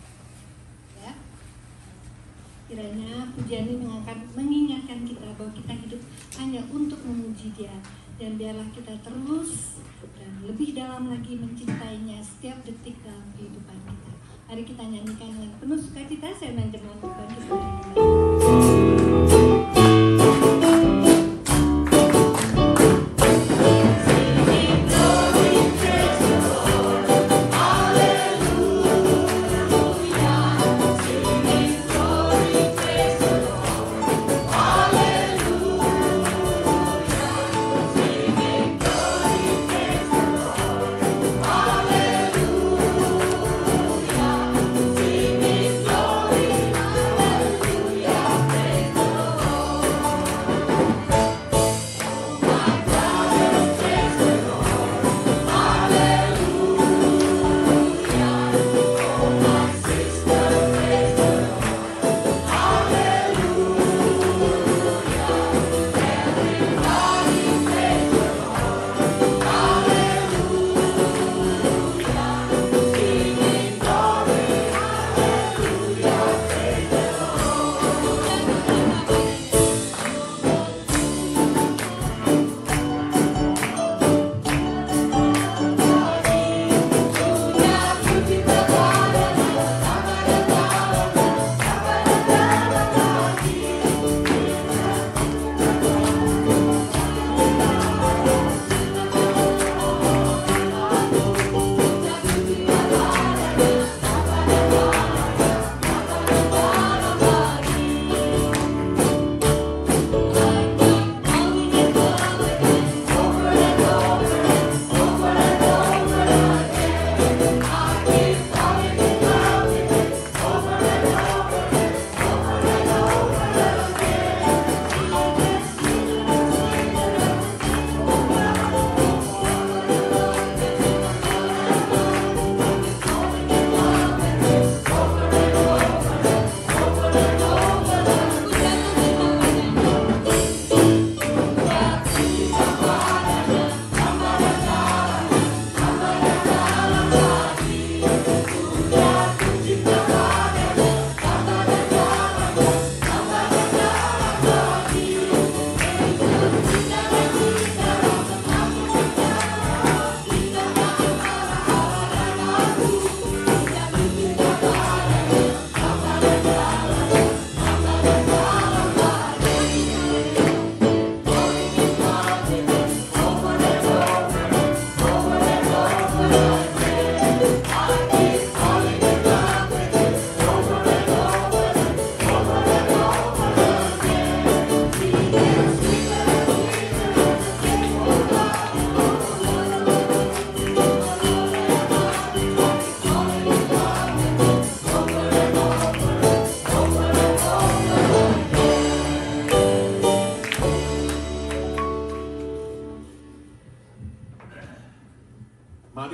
Ya. Kiranya pujian ini mengingatkan kita bahwa kita hidup hanya untuk memuji Dia, dan biarlah kita terus dan lebih dalam lagi mencintainya setiap detik dalam kehidupan kita. Mari kita nyanyikan dengan penuh sukacita. Saya menjemput bagi Hallelujah.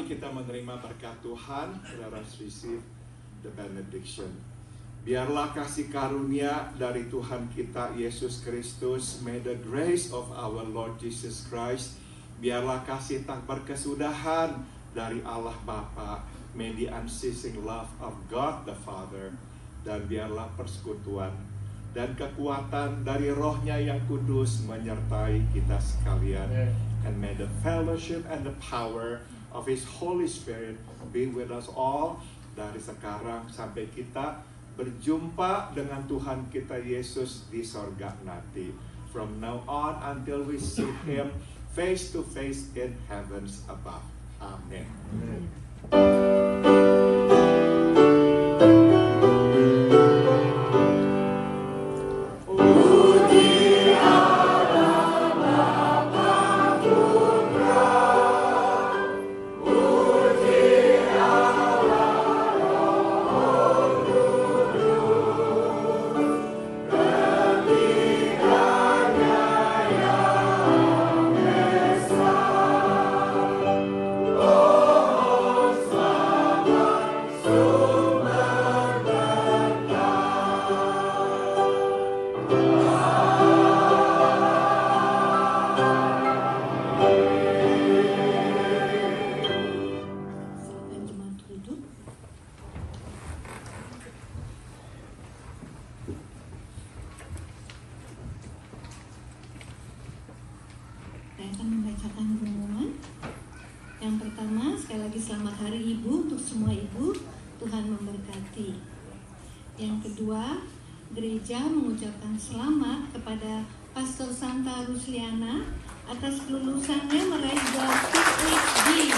Mari kita menerima berkat Tuhan. Let us receive the benediction. Biarlah kasih karunia dari Tuhan kita Yesus Kristus, may the grace of our Lord Jesus Christ, biarlah kasih tak berkesudahan dari Allah Bapa, may the unceasing love of God the Father, dan biarlah persekutuan dan kekuatan dari Roh-Nya yang kudus menyertai kita sekalian. And may the fellowship and the power of His Holy Spirit be with us all dari sekarang sampai kita berjumpa dengan Tuhan kita Yesus di sorga nanti. From now on until we see Him face to face in heavens above. Amen. Saya akan membacakan pengumuman. Yang pertama, sekali lagi selamat Hari Ibu untuk semua ibu. Tuhan memberkati. Yang kedua, gereja mengucapkan selamat kepada Pastor Santa Rusliana atas kelulusannya meraih gelar PhD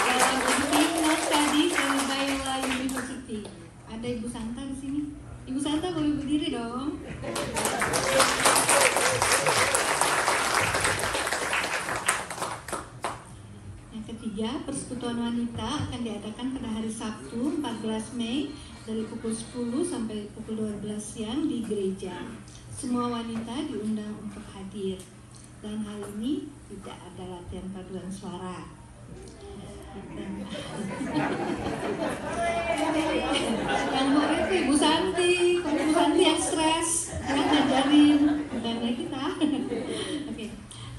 dalam Educational Studies dari Biola University. Ada Ibu Santa di sini. Ibu Santa boleh berdiri dong. Ketiga, persekutuan wanita akan diadakan pada hari Sabtu 14 Mei dari pukul 10 sampai pukul 12 siang di gereja. Semua wanita diundang untuk hadir. Dan hal ini tidak ada latihan paduan suara. Yang mau itu Ibu Santi, kalau Ibu Santi yang stres, yang ngajarin, bukan kita. Oke.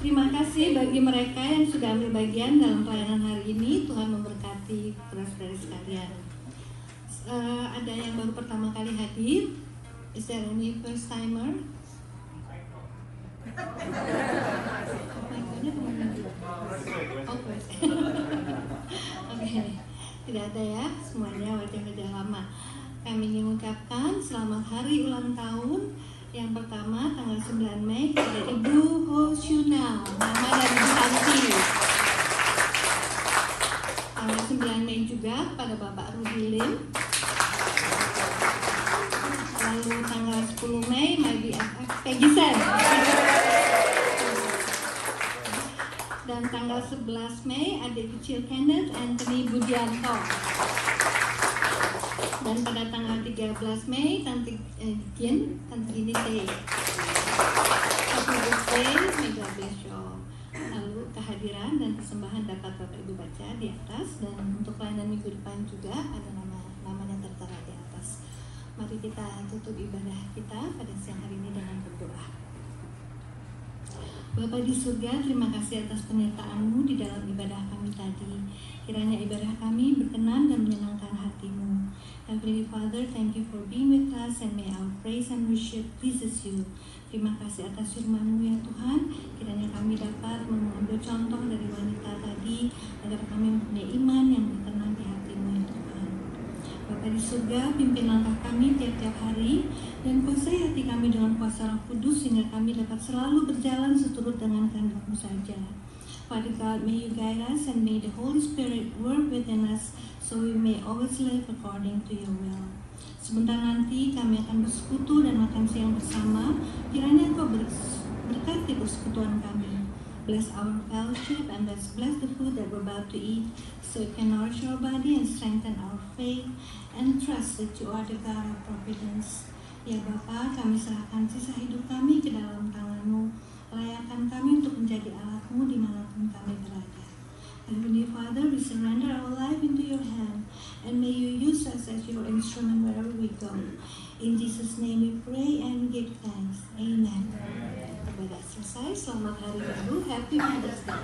Terima kasih bagi mereka yang sudah ambil bagian dalam pelayanan hari ini. Tuhan memberkati saudara-saudari sekalian. Ada yang baru pertama kali hadir? Is there any first timer? Oke, tidak ada ya, semuanya wajah-wajah lama. Kami ingin mengucapkan selamat hari ulang tahun. Yang pertama, tanggal 9 Mei kepada Ibu Hoshuna, nama dari Ibu Santi. Tanggal 9 Mei juga pada Bapak Rudy Lim. Lalu tanggal 10 Mei, my BFF Peggy Sen. Dan tanggal 11 Mei, adik kecil Kenneth Anthony Budianto. Dan pada tanggal 13 Mei, Tante Gini Teh. Happy birthday, may God bless you. Lalu kehadiran dan persembahan dapat Bapak Ibu baca di atas. Dan untuk pelayanan minggu depan juga ada namanya tertera di atas. Mari kita tutup ibadah kita pada siang hari ini dengan berdoa. Bapa di surga, terima kasih atas penyertaan-Mu di dalam ibadah kami tadi. Kiranya ibadah kami berkenan dan menyenangkan hati-Mu. Heavenly Father, thank you for being with us and may our praise and worship pleases you. Terima kasih atas firman-Mu ya Tuhan. Kiranya kami dapat mengambil contoh dari wanita tadi agar kami mempunyai iman yang berkenan di hati-Mu ya Tuhan. Bapa di surga, pimpin langkah kami tiap-tiap hari dan kuasai hati kami dengan kuasa Roh Kudus sehingga kami dapat selalu berjalan seturut dengan kehendak-Mu saja. Father God, may you guide us and may the Holy Spirit work within us so we may always live according to your will. Sebentar nanti kami akan bersekutu dan makan siang bersama. Kiranya Engkau berkati persekutuan kami. Bless our fellowship and let's bless the food that we're about to eat so it can nourish our body and strengthen our faith and trust that you are the God of providence. Ya Bapa, kami serahkan sisa hidup kami ke dalam tangan-Mu. Layakkan kami untuk menjadi alat-Mu dimanapun kami berada. Heavenly Father, we surrender our life into your hand, and may you use us as your instrument wherever we go. In Jesus' name we pray and give thanks. Amen. Ibadah selesai. Selamat Hari Minggu. Happy Mother's Day.